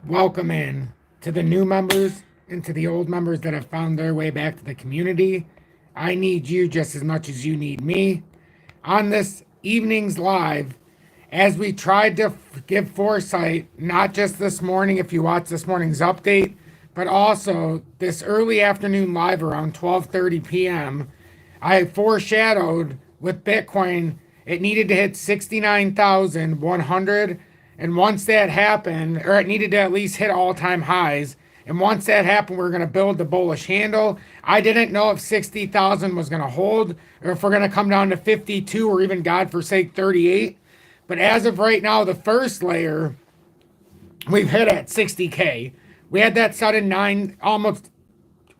welcome in to the new members and to the old members that have found their way back to the community. I need you just as much as you need me. On this evening's live, as we tried to give foresight, not just this morning, if you watch this morning's update, but also this early afternoon live around 12:30 p.m., I foreshadowed with Bitcoin, it needed to hit 69,100. And once that happened, or it needed to at least hit all-time highs. And once that happened, we're going to build the bullish handle. I didn't know if 60,000 was going to hold or if we're going to come down to 52 or even, God forsake, 38. But as of right now, the first layer we've hit at 60K. We had that sudden almost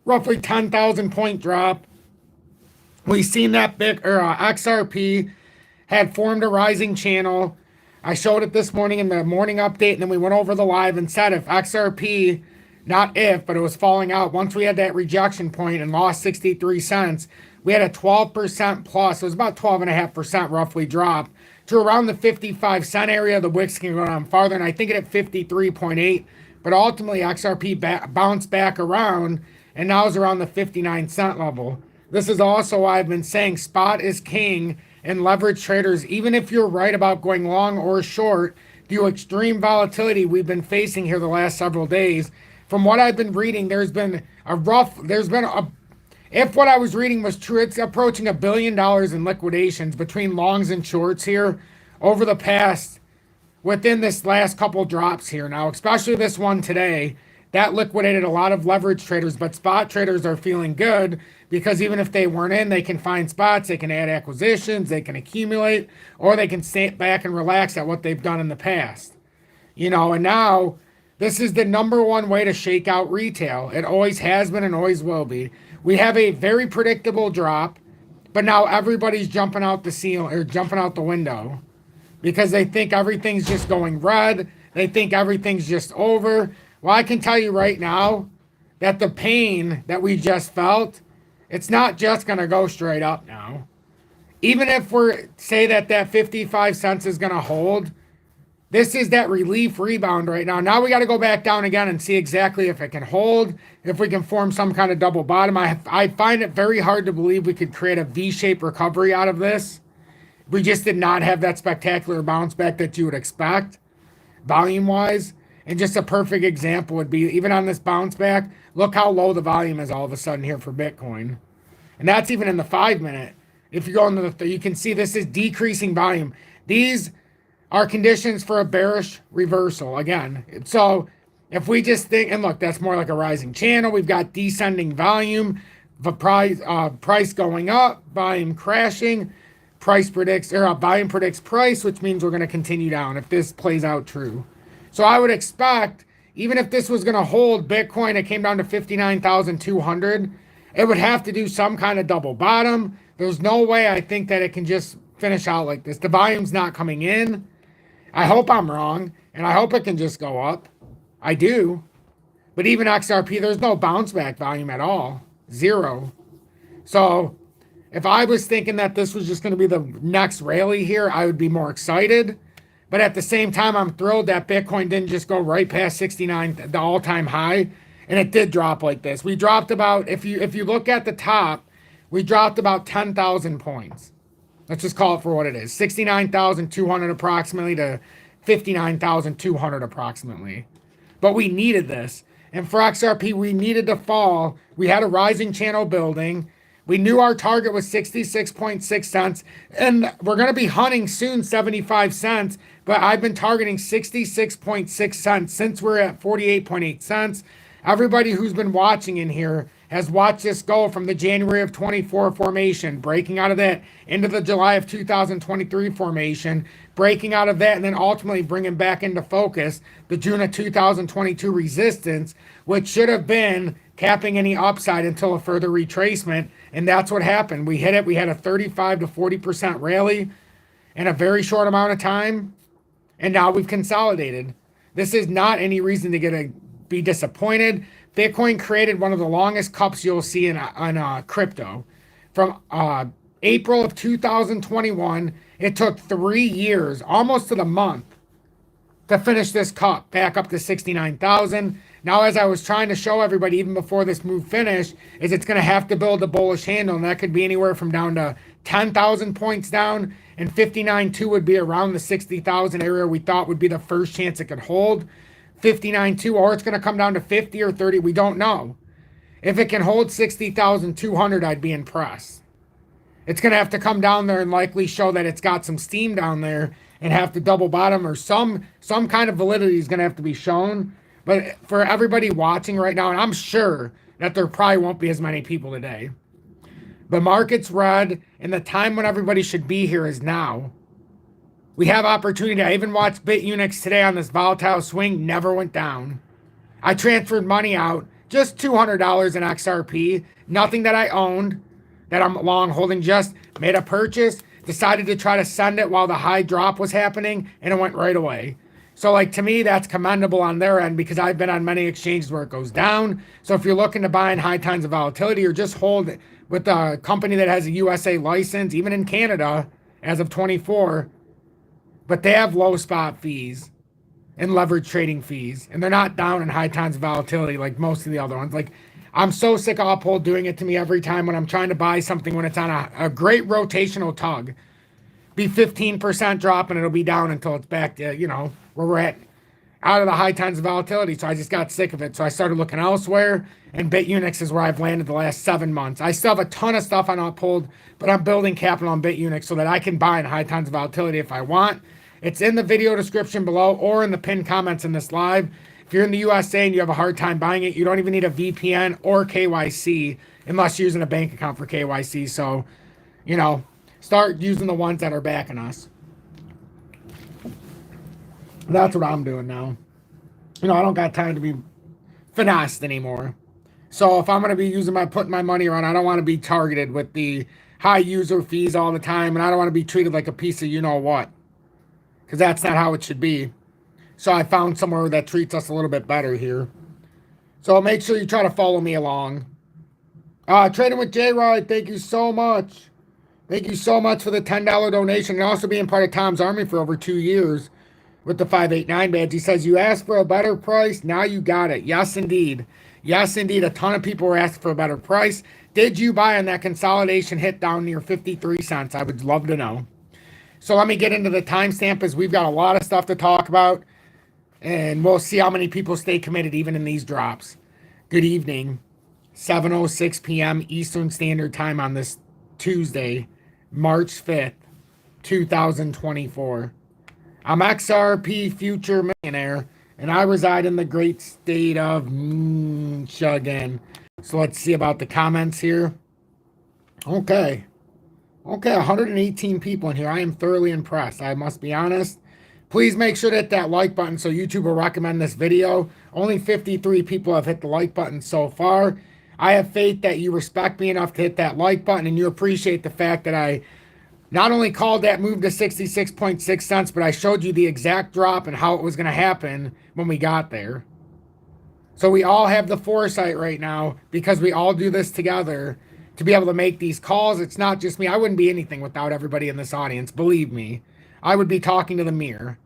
roughly 10,000 point drop. We seen that big XRP had formed a rising channel. I showed it this morning in the morning update, and then we went over the live and said if XRP, not if, but it was falling out. Once we had that rejection point and lost 63 cents, we had a 12% plus. It was about 12.5% roughly drop to around the 55 cent area. The wicks can go down farther, and I think it at 53.8. But ultimately, XRP bounced back around, and now is around the 59 cent level. This is also why I've been saying spot is king. And leverage traders, even if you're right about going long or short, the extreme volatility we've been facing here the last several days, from what I've been reading, if what I was reading was true, it's approaching $1 billion in liquidations between longs and shorts here over the past, within this last couple drops here now, especially this one today. That liquidated a lot of leverage traders, but spot traders are feeling good because even if they weren't in, they can find spots, they can add acquisitions, they can accumulate, or they can sit back and relax at what they've done in the past. And now this is the number one way to shake out retail. It always has been and always will be. We have a very predictable drop, but now everybody's jumping out the ceiling or jumping out the window because they think everything's just going red. They think everything's just over. Well, I can tell you right now that the pain that we just felt, it's not just going to go straight up now. Even if we're say that 55 cents is going to hold, this is that relief rebound right now. Now we got to go back down again and see exactly if it can hold, if we can form some kind of double bottom. I find it very hard to believe we could create a V-shaped recovery out of this. We just did not have that spectacular bounce back that you would expect, volume-wise. And just a perfect example would be, even on this bounce back, look how low the volume is all of a sudden here for Bitcoin. And that's even in the 5-minute. If you go into you can see this is decreasing volume. These are conditions for a bearish reversal again. So if we just think, and look, that's more like a rising channel. We've got descending volume, the price going up, volume crashing, volume predicts price, which means we're going to continue down if this plays out true. So I would expect, even if this was going to hold Bitcoin, it came down to 59,200, it would have to do some kind of double bottom. There's no way I think that it can just finish out like this. The volume's not coming in. I hope I'm wrong, and I hope it can just go up. I do. But even XRP, there's no bounce back volume at all. Zero. So if I was thinking that this was just going to be the next rally here, I would be more excited. But at the same time, I'm thrilled that Bitcoin didn't just go right past 69, the all-time high, and it did drop like this. We dropped about, if you look at the top, we dropped about 10,000 points. Let's just call it for what it is. 69,200 approximately to 59,200 approximately. But we needed this. And for XRP, we needed to fall. We had a rising channel building. We knew our target was 66.6 cents, and we're going to be hunting soon 75 cents, but I've been targeting 66.6 cents since we're at 48.8 cents. Everybody who's been watching in here has watched this go from the January of 24 formation, breaking out of that into the July of 2023 formation, breaking out of that, and then ultimately bringing back into focus the June of 2022 resistance, which should have been capping any upside until a further retracement. And that's what happened. We hit it. We had a 35 to 40% rally in a very short amount of time. And now we've consolidated. This is not any reason to be disappointed. Bitcoin created one of the longest cups you'll see in crypto. From April of 2021, it took 3 years, almost to the month, to finish this cup back up to 69,000. Now, as I was trying to show everybody even before this move finished, is it's going to have to build a bullish handle, and that could be anywhere from down to 10,000 points down, and 59.2 would be around the 60,000 area we thought would be the first chance it could hold. 59.2, or it's going to come down to 50 or 30, we don't know. If it can hold 60,200, I'd be impressed. It's going to have to come down there and likely show that it's got some steam down there and have to double bottom, or some kind of validity is going to have to be shown. But for everybody watching right now, and I'm sure that there probably won't be as many people today, the market's red, and the time when everybody should be here is now. We have opportunity. I even watched BITUNIX today on this volatile swing, never went down. I transferred money out, just $200 in XRP, nothing that I owned, that I'm long holding, just made a purchase, decided to try to send it while the high drop was happening, and it went right away. So, like, to me, that's commendable on their end, because I've been on many exchanges where it goes down. So if you're looking to buy in high times of volatility, or just hold it with a company that has a USA license, even in Canada, as of 24, but they have low spot fees and leverage trading fees, and they're not down in high times of volatility like most of the other ones. Like, I'm so sick of Uphold doing it to me every time when I'm trying to buy something when it's on a great rotational tug. Be 15% drop, and it'll be down until it's back to, you know, where we're at, out of the high times of volatility. So I just got sick of it. So I started looking elsewhere, and BITUNIX is where I've landed the last 7 months. I still have a ton of stuff on Uphold, but I'm building capital on BITUNIX so that I can buy in high times of volatility if I want. It's in the video description below or in the pinned comments in this live. If you're in the USA and you have a hard time buying it, you don't even need a VPN or KYC unless you're using a bank account for KYC. So, you know, start using the ones that are backing us. That's what I'm doing now. You know, I don't got time to be finessed anymore. So if I'm going to be putting my money around, I don't want to be targeted with the high user fees all the time, and I don't want to be treated like a piece of you-know-what, because that's not how it should be. So I found somewhere that treats us a little bit better here. So make sure you try to follow me along. Trading with J-Rod, thank you so much. Thank you so much for the $10 donation, and also being part of Tom's Army for over 2 years with the 589 badge. He says, you asked for a better price, now you got it. Yes, indeed. Yes, indeed. A ton of people were asking for a better price. Did you buy on that consolidation hit down near 53 cents? I would love to know. So let me get into the timestamp, as we've got a lot of stuff to talk about, and we'll see how many people stay committed even in these drops. Good evening. 7:06 p.m. Eastern Standard Time on this Tuesday, March 5th, 2024. I'm XRP Future Millionaire, and I reside in the great state of Michigan. So let's see about the comments here. Okay, 118 people in here. I am thoroughly impressed, I must be honest. Please make sure to hit that like button so YouTube will recommend this video. Only 53 people have hit the like button so far. I have faith that you respect me enough to hit that like button, and you appreciate the fact that I not only called that move to 66.6 cents, but I showed you the exact drop and how it was going to happen when we got there. So we all have the foresight right now, because we all do this together, to be able to make these calls. It's not just me. I wouldn't be anything without everybody in this audience. Believe me, I would be talking to the mirror.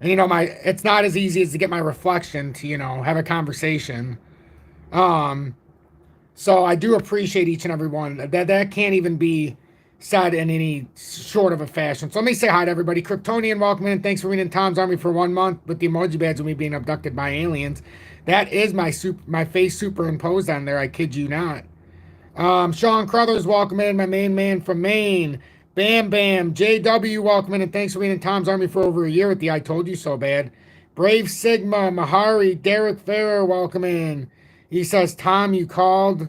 And, you know, it's not as easy as to get my reflection to, you know, have a conversation. So I do appreciate each and every one. That can't even be said in any short of a fashion. So let me say hi to everybody. Kryptonian, welcome in. Thanks for reading Tom's Army for 1 month with the emoji badge of me being abducted by aliens. That is my face superimposed on there. I kid you not. Sean Crothers, welcome in. My main man from Maine. Bam Bam. JW, welcome in. And thanks for reading Tom's Army for over a year with the I Told You So Bad. Brave Sigma, Mahari, Derek Farrer, welcome in. He says, Tom, you called.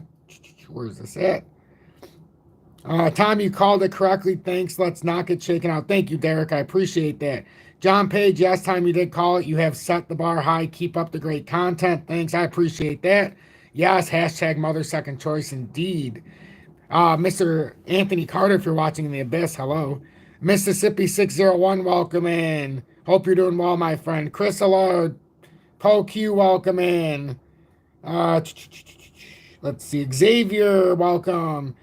Where's this at? Tom, you called it correctly. Thanks. Let's not get shaken out. Thank you, Derek. I appreciate that. John Page, yes, Tom, you did call it. You have set the bar high. Keep up the great content. Thanks. I appreciate that. Yes, hashtag mother second choice indeed. Mr. Anthony Carter, if you're watching in the abyss, hello. Mississippi 601, welcome in. Hope you're doing well, my friend. Chris Allard, Poe Q, welcome in. Let's see. Xavier, welcome.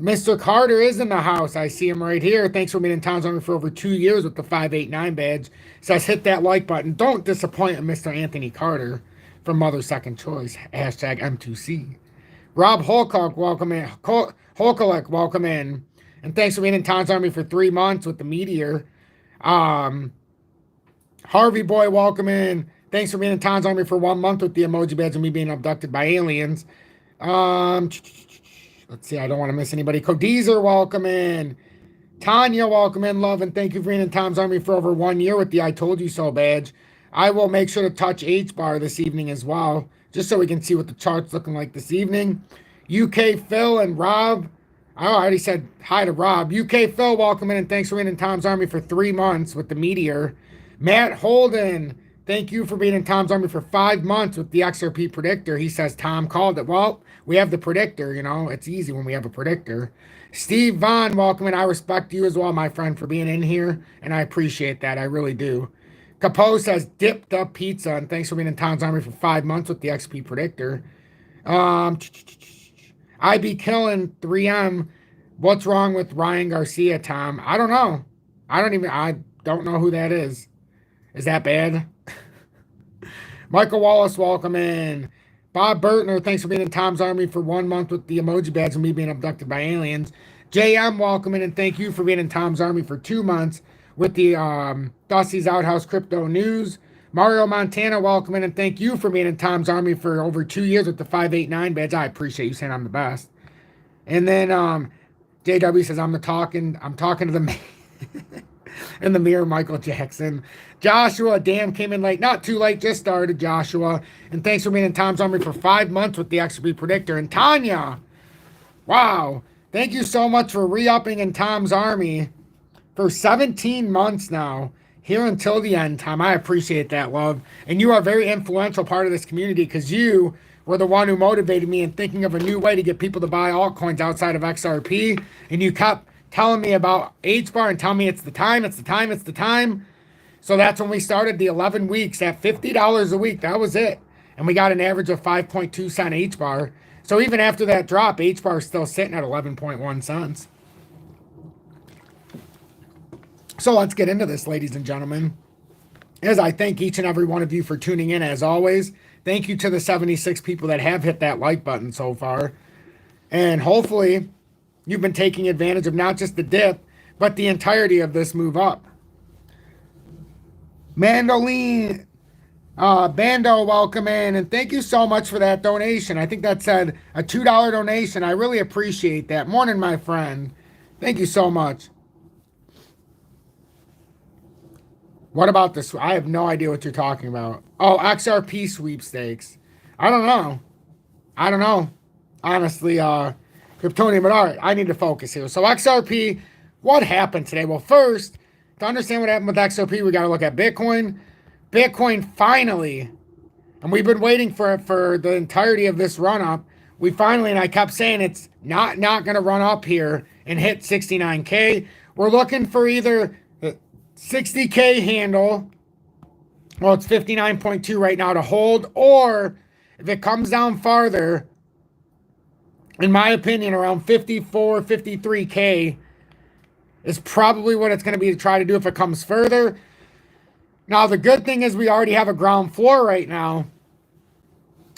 Mr. Carter is in the house. I see him right here. Thanks for being in Tom's Army for over 2 years with the 589 badge. Says hit that like button. Don't disappoint Mr. Anthony Carter from Mother Second Choice. Hashtag M2C. Rob Holcock, welcome in. Holkalek, welcome in. And thanks for being in Tom's Army for 3 months with the Meteor. Harvey Boy, welcome in. Thanks for being in Tom's Army for 1 month with the emoji badge and me being abducted by aliens. Let's see, I don't want to miss anybody. Codizer, welcome in. Tanya, welcome in, love, and thank you for being in Tom's Army for over 1 year with the I Told You So badge. I will make sure to touch HBAR this evening as well, just so we can see what the chart's looking like this evening. UK Phil and Rob. I already said hi to Rob. UK Phil, welcome in, and thanks for being in Tom's Army for 3 months with the Meteor. Matt Holden, thank you for being in Tom's Army for 5 months with the XRP predictor. He says Tom called it. Well, we have the predictor, you know. It's easy when we have a predictor. Steve Vaughn, welcome in. I respect you as well, my friend, for being in here, and I appreciate that. I really do. Capo says dipped up pizza, and thanks for being in Tom's Army for 5 months with the XP predictor. I be killing 3M. What's wrong with Ryan Garcia, Tom? I don't know. I don't know who that is. Is that bad? Michael Wallace, welcome in. Bob Burtner, thanks for being in Tom's Army for 1 month with the emoji badge and me being abducted by aliens. JM, welcome in, and thank you for being in Tom's Army for 2 months with the Dusty's Outhouse Crypto News. Mario Montana, welcome in, and thank you for being in Tom's Army for over 2 years with the 589 badge. I appreciate you saying I'm the best. And then JW says I'm talking to the in the mirror, Michael Jackson. Joshua, damn, came in late. Not too late, just started, Joshua. And thanks for being in Tom's Army for 5 months with the XP predictor. And Tanya, wow, thank you so much for re-upping in Tom's Army for 17 months now, here until the end, Tom. I appreciate that, love. And you are a very influential part of this community because you were the one who motivated me in thinking of a new way to get people to buy altcoins outside of XRP. And you kept telling me about HBAR and telling me it's the time, it's the time, it's the time. So that's when we started the 11 weeks at $50 a week. That was it. And we got an average of 5.2 cent HBAR. So even after that drop, HBAR is still sitting at 11.1 cents. So let's get into this, ladies and gentlemen. As I thank each and every one of you for tuning in, as always. Thank you to the 76 people that have hit that like button so far. And hopefully you've been taking advantage of not just the dip, but the entirety of this move up. Mandoline, Bando, welcome in. And thank you so much for that donation. I think that said a $2 donation. I really appreciate that. Morning, my friend. Thank you so much. What about this? I have no idea what you're talking about. Oh, XRP sweepstakes. I don't know. Honestly, Kryptonian, but all right, I need to focus here. So XRP, what happened today? Well, first, to understand what happened with XRP, we got to look at Bitcoin. Bitcoin finally, and we've been waiting for it for the entirety of this run-up. We finally, and I kept saying it's not going to run up here and hit 69K. We're looking for either 60K handle, well, it's 59.2 right now to hold, or if it comes down farther, in my opinion, around 54, 53K is probably what it's going to be to try to do if it comes further. Now, the good thing is we already have a ground floor right now.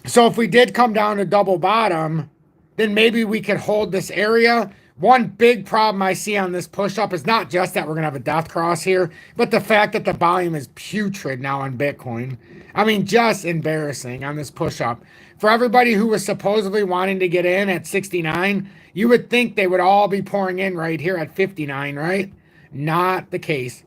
So if we did come down to double bottom, then maybe we could hold this area. One big problem I see on this push-up is not just that we're going to have a death cross here, but the fact that the volume is putrid now on Bitcoin. I mean, just embarrassing on this push-up. For everybody who was supposedly wanting to get in at 69, you would think they would all be pouring in right here at 59, right? Not the case.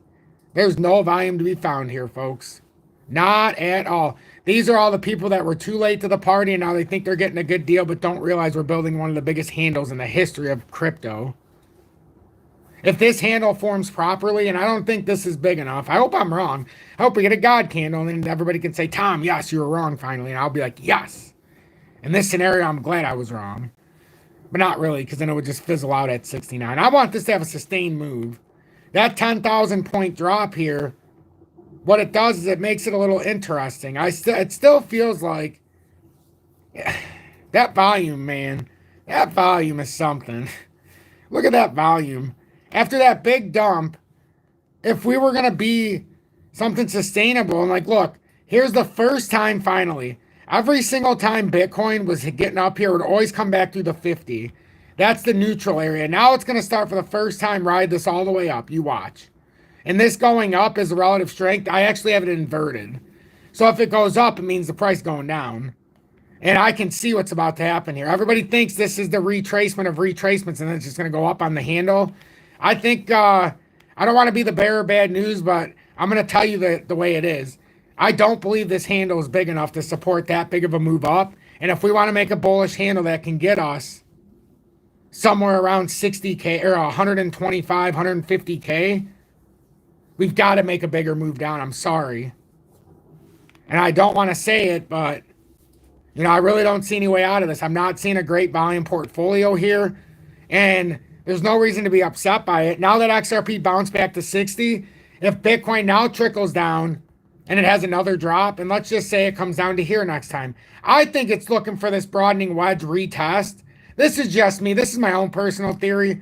There's no volume to be found here, folks. Not at all. These are all the people that were too late to the party and now they think they're getting a good deal but don't realize we're building one of the biggest handles in the history of crypto. If this handle forms properly, and I don't think this is big enough, I hope I'm wrong. I hope we get a God candle and then everybody can say, Tom, yes, you were wrong finally. And I'll be like, yes. In this scenario, I'm glad I was wrong. But not really, because then it would just fizzle out at 69. I want this to have a sustained move. That 10,000 point drop here, what it does is it makes it a little interesting. It still feels like that volume, man. That volume is something. Look at that volume. After that big dump, if we were going to be something sustainable, and like, look, here's the first time finally. Every single time Bitcoin was getting up here, it would always come back through the 50. That's the neutral area. Now it's going to start for the first time, ride this all the way up. You watch. And this going up is a relative strength. I actually have it inverted. So if it goes up, it means the price going down. And I can see what's about to happen here. Everybody thinks this is the retracement of retracements and then it's just going to go up on the handle. I think, I don't want to be the bearer of bad news, but I'm going to tell you the way it is. I don't believe this handle is big enough to support that big of a move up. And if we want to make a bullish handle that can get us somewhere around 60K or 125, 150K, we've got to make a bigger move down. I'm sorry. And I don't want to say it, but you know, I really don't see any way out of this. I'm not seeing a great volume portfolio here. And there's no reason to be upset by it. Now that XRP bounced back to 60, if Bitcoin now trickles down and it has another drop, and let's just say it comes down to here next time, I think it's looking for this broadening wedge retest. This is just me. This is my own personal theory.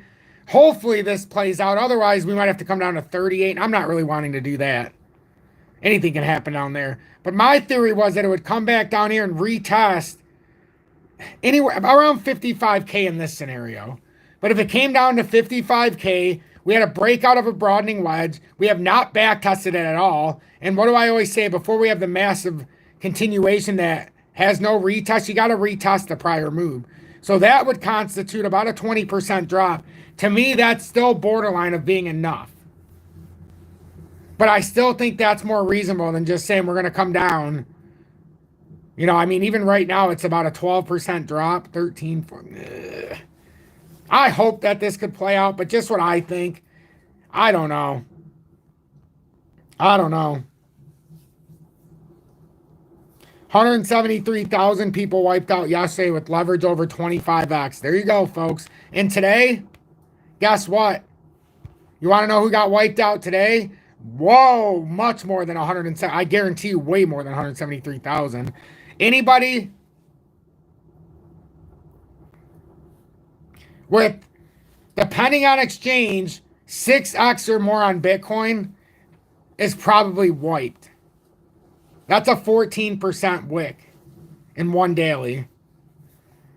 Hopefully this plays out. Otherwise, we might have to come down to 38. I'm not really wanting to do that. Anything can happen down there. But my theory was that it would come back down here and retest anywhere around 55K in this scenario. But if it came down to 55K, we had a breakout of a broadening wedge. We have not back tested it at all. And what do I always say? Before we have the massive continuation that has no retest, you got to retest the prior move. So that would constitute about a 20% drop. To me, that's still borderline of being enough. But I still think that's more reasonable than just saying we're going to come down. You know, I mean, even right now, it's about a 12% drop, 13. I hope that this could play out, but just what I think, I don't know. 173,000 people wiped out yesterday with leverage over 25x. There you go, folks. And today, guess what? You want to know who got wiped out today? Whoa, much more than 107. I guarantee you way more than 173,000. Anybody with, depending on exchange, 6x or more on Bitcoin is probably wiped. That's a 14% wick in one daily.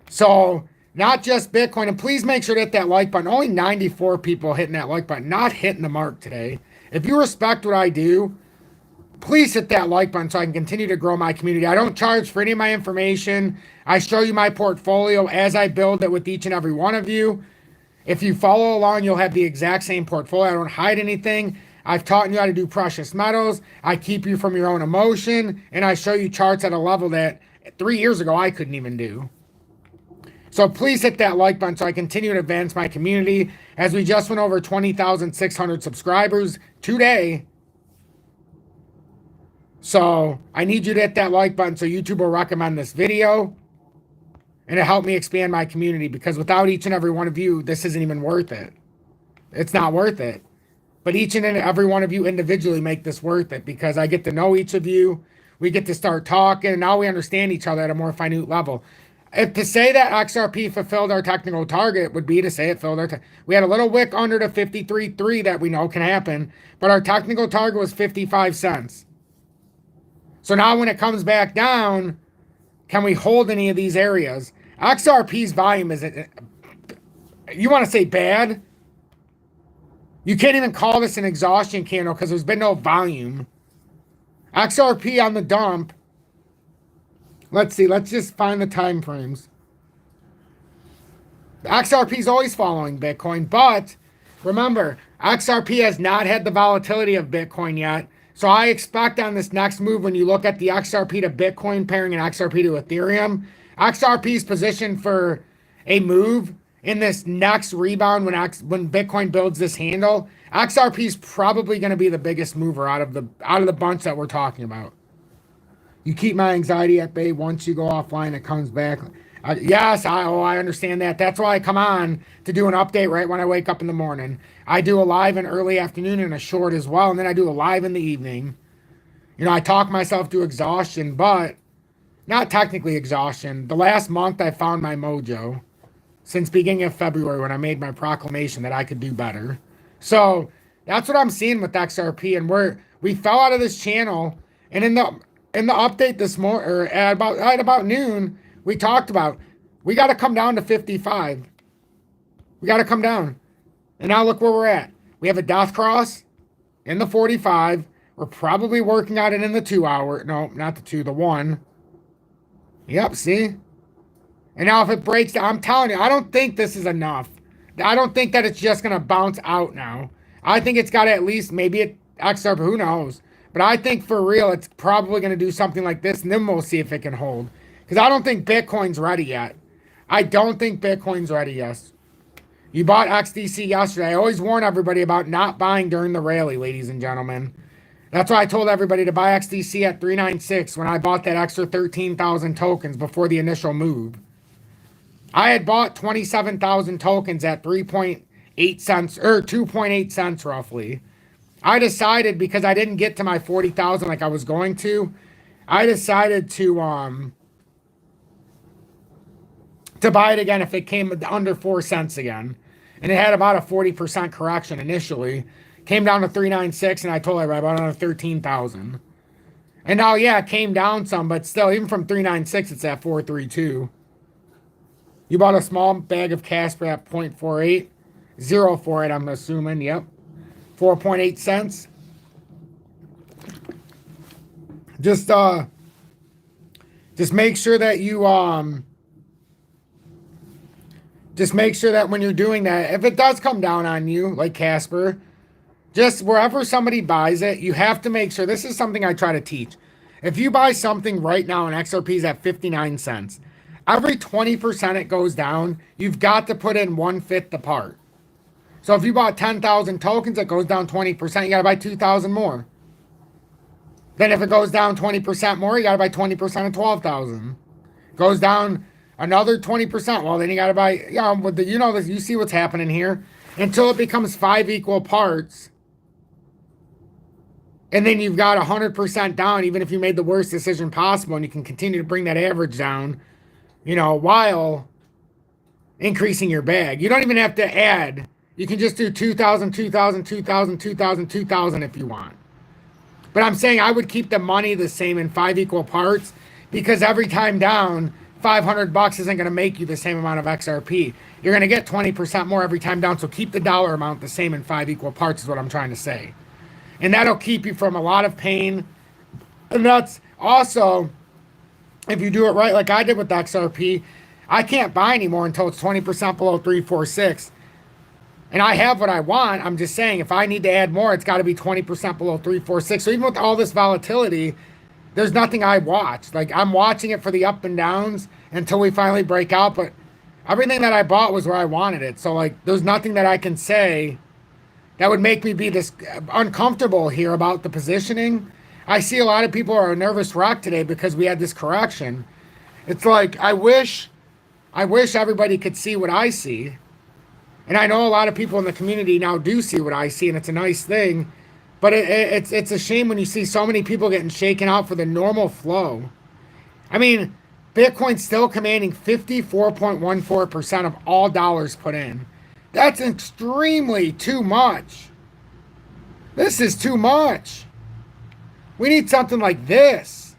So not just Bitcoin. And please make sure to hit that like button. Only 94 people hitting that like button, not hitting the mark today. If you respect what I do, please hit that like button so I can continue to grow my community. I don't charge for any of my information. I show you my portfolio as I build it with each and every one of you. If you follow along, you'll have the exact same portfolio. I don't hide anything. I've taught you how to do precious metals. I keep you from your own emotion. And I show you charts at a level that 3 years ago I couldn't even do. So please hit that like button so I continue to advance my community as we just went over 20,600 subscribers today. So I need you to hit that like button so YouTube will recommend this video. And it helped me expand my community because without each and every one of you, this isn't even worth it. It's not worth it. But each and every one of you individually make this worth it because I get to know each of you. We get to start talking. And now we understand each other at a more minute level. If to say that XRP fulfilled our technical target would be to say it filled our we had a little wick under the 53.3 that we know can happen, but our technical target was 55 cents. So now when it comes back down, can we hold any of these areas? XRP's volume is, you want to say bad? You can't even call this an exhaustion candle because there's been no volume. XRP on the dump. Let's see. Let's just find the time frames. XRP is always following Bitcoin, but remember, XRP has not had the volatility of Bitcoin yet. So I expect on this next move, when you look at the XRP to Bitcoin pairing and XRP to Ethereum, XRP is positioned for a move in this next rebound when Bitcoin builds this handle. XRP is probably going to be the biggest mover out of the bunch that we're talking about. You keep my anxiety at bay. Once you go offline, it comes back. Yes, I understand that. That's why I come on to do an update right when I wake up in the morning. I do a live in early afternoon and a short as well, and then I do a live in the evening. You know, I talk myself to exhaustion, but not technically exhaustion. The last month I found my mojo. since beginning of February when I made my proclamation that I could do better. So that's what I'm seeing with XRP, and we fell out of this channel, and in the update this morning, or at about noon, we talked about we got to come down to 55. We got to come down, and now look where we're at. We have a death cross in the 45. We're probably working on it in the 2 hour. No, not the 2, the 1. Yep, see? And now if it breaks down, I'm telling you, I don't think this is enough. I don't think that it's just going to bounce out now. I think it's got to at least, maybe it XRP, who knows? But I think for real, it's probably going to do something like this, and then we'll see if it can hold. Because I don't think Bitcoin's ready yet. I don't think Bitcoin's ready yet. You bought XDC yesterday. I always warn everybody about not buying during the rally, ladies and gentlemen. That's why I told everybody to buy XDC at 396 when I bought that extra 13,000 tokens before the initial move. I had bought 27,000 tokens at 3.8 cents, or 2.8 cents roughly. I decided, because I didn't get to my 40,000 like I was going to, I decided to buy it again if it came under 4 cents again. And it had about a 40% correction initially. Came down to 396, and I told everybody I bought another 13,000. And now, yeah, it came down some, but still, even from 396, it's at 432. You bought a small bag of Casper at 0.48. 0.48, I'm assuming, yep. 4.8 cents. Just make sure that you, just make sure that when you're doing that, if it does come down on you, like Casper, just wherever somebody buys it, you have to make sure. This is something I try to teach. If you buy something right now and XRP is at 59 cents, every 20% it goes down, you've got to put in 1/5 the part. So if you bought 10,000 tokens, it goes down 20%, you got to buy 2,000 more. Then if it goes down 20% more, you got to buy 20% of 12,000. Goes down another 20%, well, then you got to buy, you know this, you see what's happening here, until it becomes 5 equal parts. And then you've got 100% down, even if you made the worst decision possible, and you can continue to bring that average down, while increasing your bag. You don't even have to add. You can just do 2,000, 2,000, 2,000, 2,000, 2,000 if you want. But I'm saying I would keep the money the same in 5 equal parts, because every time down, $500 isn't going to make you the same amount of XRP. You're going to get 20% more every time down, so keep the dollar amount the same in 5 equal parts is what I'm trying to say. And that'll keep you from a lot of pain. And that's also, if you do it right, like I did with XRP, I can't buy anymore until it's 20% below 346. And I have what I want. I'm just saying, if I need to add more, it's got to be 20% below 346. So even with all this volatility, there's nothing I watch. Like, I'm watching it for the up and downs until we finally break out. But everything that I bought was where I wanted it. So, like, there's nothing that I can say that would make me be this uncomfortable here about the positioning. I see a lot of people are a nervous wreck today because we had this correction. It's like, I wish everybody could see what I see. And I know a lot of people in the community now do see what I see, and it's a nice thing. But it's a shame when you see so many people getting shaken out for the normal flow. I mean, Bitcoin's still commanding 54.14% of all dollars put in. That's extremely too much. This is too much. We need something like this.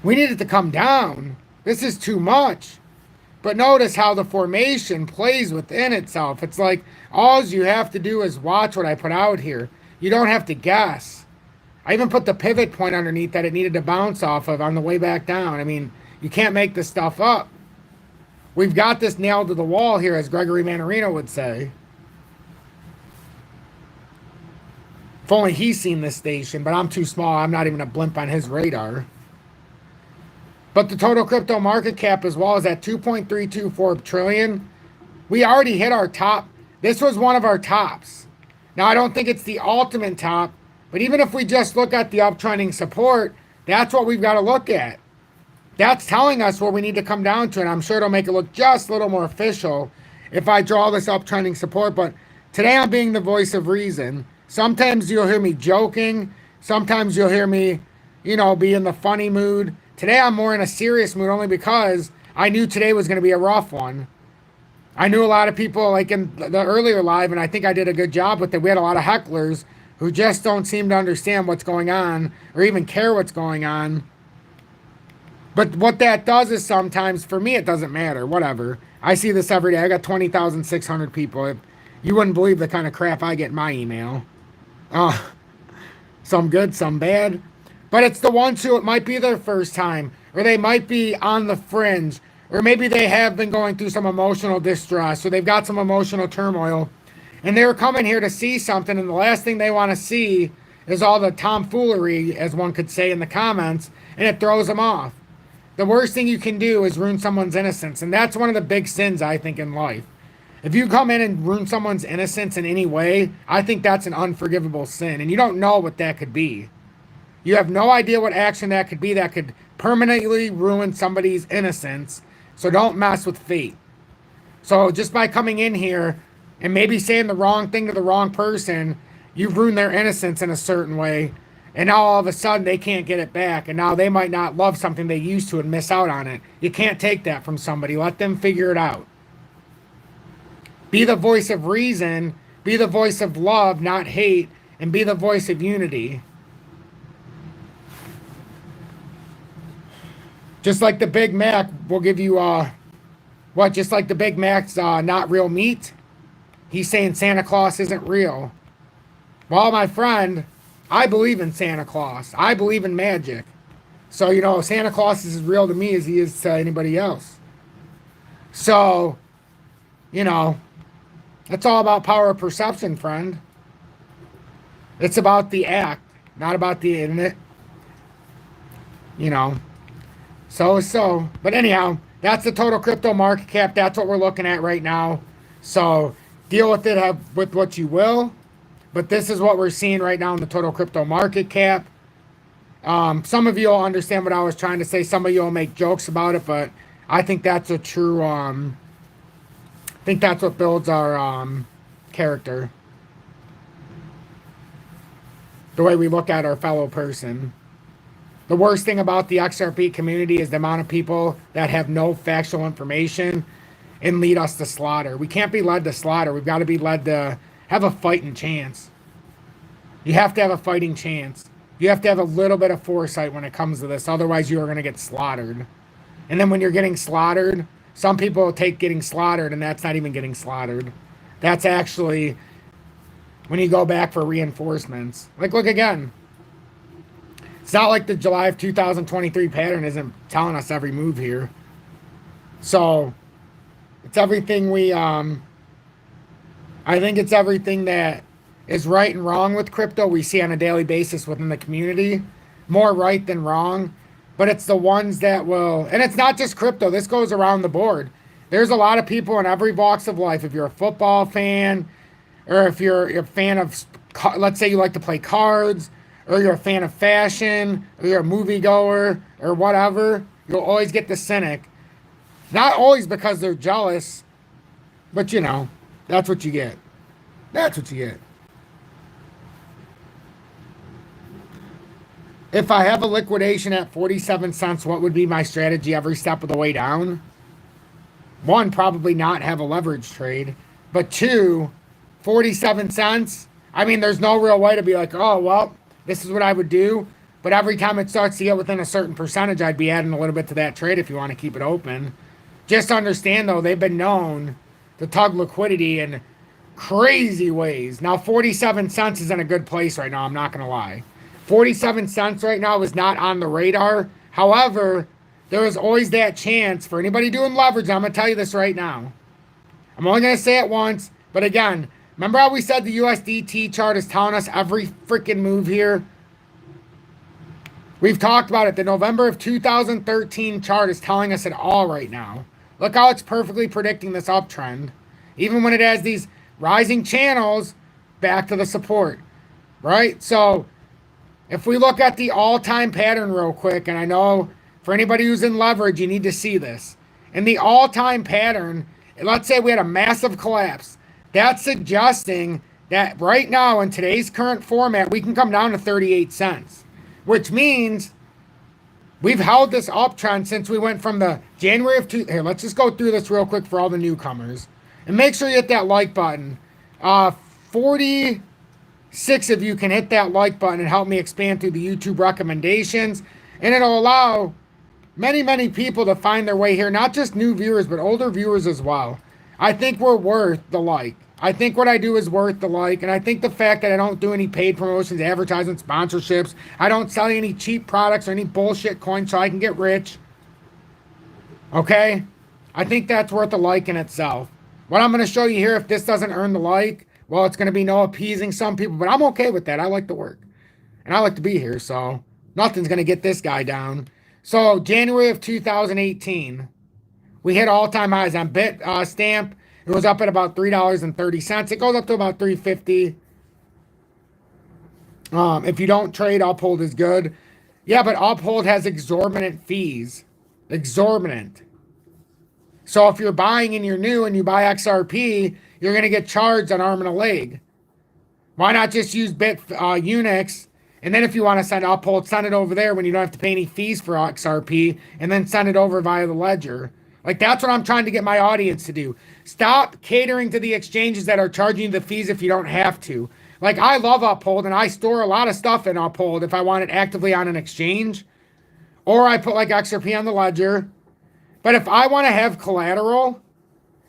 We need it to come down. This is too much. But notice how the formation plays within itself. It's like all you have to do is watch what I put out here. You don't have to guess. I even put the pivot point underneath that it needed to bounce off of on the way back down. I mean, you can't make this stuff up. We've got this nailed to the wall here, as Gregory Mannarino would say. If only he's seen this station, but I'm too small. I'm not even a blimp on his radar. But the total crypto market cap as well is at 2.324 trillion. We already hit our top. This was one of our tops. Now, I don't think it's the ultimate top, but even if we just look at the uptrending support, that's what we've got to look at. That's telling us where we need to come down to, and I'm sure it'll make it look just a little more official if I draw this uptrending support. But today I'm being the voice of reason. Sometimes you'll hear me joking. Sometimes you'll hear me, be in the funny mood. Today I'm more in a serious mood only because I knew today was going to be a rough one. I knew a lot of people, like in the earlier live, and I think I did a good job with it. We had a lot of hecklers who just don't seem to understand what's going on or even care what's going on. But what that does is sometimes, for me, it doesn't matter. Whatever. I see this every day. I got 20,600 people. You wouldn't believe the kind of crap I get in my email. Some good, some bad. But it's the ones who it might be their first time, or they might be on the fringe, or maybe they have been going through some emotional distress, or they've got some emotional turmoil, and they're coming here to see something, and the last thing they want to see is all the tomfoolery, as one could say in the comments, and it throws them off. The worst thing you can do is ruin someone's innocence, and that's one of the big sins, I think, in life. If you come in and ruin someone's innocence in any way, I think that's an unforgivable sin, and you don't know what that could be. You have no idea what action that could be that could permanently ruin somebody's innocence, so don't mess with fate. So just by coming in here and maybe saying the wrong thing to the wrong person, you've ruined their innocence in a certain way, and now all of a sudden they can't get it back, and now they might not love something they used to and miss out on it. You can't take that from somebody. Let them figure it out. Be the voice of reason, be the voice of love, not hate, and be the voice of unity. Just like the Big Mac will give you, just like the Big Mac's not real meat? He's saying Santa Claus isn't real. Well, my friend, I believe in Santa Claus. I believe in magic. So, Santa Claus is as real to me as he is to anybody else. So, it's all about power of perception, friend. It's about the act, not about the internet. But anyhow, that's the total crypto market cap. That's what we're looking at right now. So deal with it with what you will. But this is what we're seeing right now in the total crypto market cap. Some of you will understand what I was trying to say. Some of you will make jokes about it, but I think that's a true, I think that's what builds our character. The way we look at our fellow person. The worst thing about the XRP community is the amount of people that have no factual information and lead us to slaughter. We can't be led to slaughter. We've got to be led to have a fighting chance. You have to have a fighting chance. You have to have a little bit of foresight when it comes to this. Otherwise, you are going to get slaughtered. And then when you're getting slaughtered, some people take getting slaughtered, and that's not even getting slaughtered. That's actually when you go back for reinforcements. Like, look again. It's not like the July of 2023 pattern isn't telling us every move here. So, it's everything I think it's everything that is right and wrong with crypto we see on a daily basis within the community. More right than wrong. But it's the ones that will, and it's not just crypto. This goes around the board. There's a lot of people in every walks of life. If you're a football fan, or if you're a fan of, let's say you like to play cards, or you're a fan of fashion, or you're a moviegoer, or whatever, you'll always get the cynic. Not always because they're jealous, but that's what you get. That's what you get. If I have a liquidation at 47 cents, what would be my strategy every step of the way down? One, probably not have a leverage trade. But two, 47 cents, there's no real way to be like, oh, well, this is what I would do. But every time it starts to get within a certain percentage, I'd be adding a little bit to that trade if you want to keep it open. Just understand, though, they've been known to tug liquidity in crazy ways. Now, 47 cents is in a good place right now, I'm not going to lie. 47 cents right now is not on the radar. However, there is always that chance for anybody doing leverage. I'm going to tell you this right now. I'm only going to say it once. But again, remember how we said the USDT chart is telling us every freaking move here? We've talked about it. The November of 2013 chart is telling us it all right now. Look how it's perfectly predicting this uptrend. Even when it has these rising channels back to the support. Right? So, if we look at the all-time pattern real quick, and I know for anybody who's in leverage, you need to see this. In the all-time pattern, let's say we had a massive collapse. That's suggesting that right now in today's current format, we can come down to 38 cents. Which means We've held this uptrend since we went from the January of here. Let's just go through this real quick for all the newcomers, and make sure you hit that like button. 46 of you can hit that like button and help me expand through the YouTube recommendations, and it'll allow many people to find their way here. Not just new viewers, but older viewers as well. I think we're worth the like. I think what I do is worth the like, and I think the fact that I don't do any paid promotions, advertisements, sponsorships, I don't sell any cheap products or any bullshit coins so I can get rich, okay? I think that's worth a like in itself. What I'm going to show you here, if this doesn't earn the like, well, it's going to be no appeasing some people, but I'm okay with that. I like to work, and I like to be here, so nothing's going to get this guy down. So January of 2018, we hit all-time highs on Stamp. It was up at about $3.30. It goes up to about $3.50. If you don't trade, Uphold is good. Yeah, but Uphold has exorbitant fees. Exorbitant. So if you're buying and you're new and you buy XRP, you're going to get charged an arm and a leg. Why not just use BITUNIX? And then if you want to send Uphold, send it over there when you don't have to pay any fees for XRP, and then send it over via the ledger. Like, that's what I'm trying to get my audience to do. Stop catering to the exchanges that are charging you the fees if you don't have to. Like, I love Uphold, and I store a lot of stuff in Uphold if I want it actively on an exchange. Or I put, like, XRP on the ledger. But if I want to have collateral,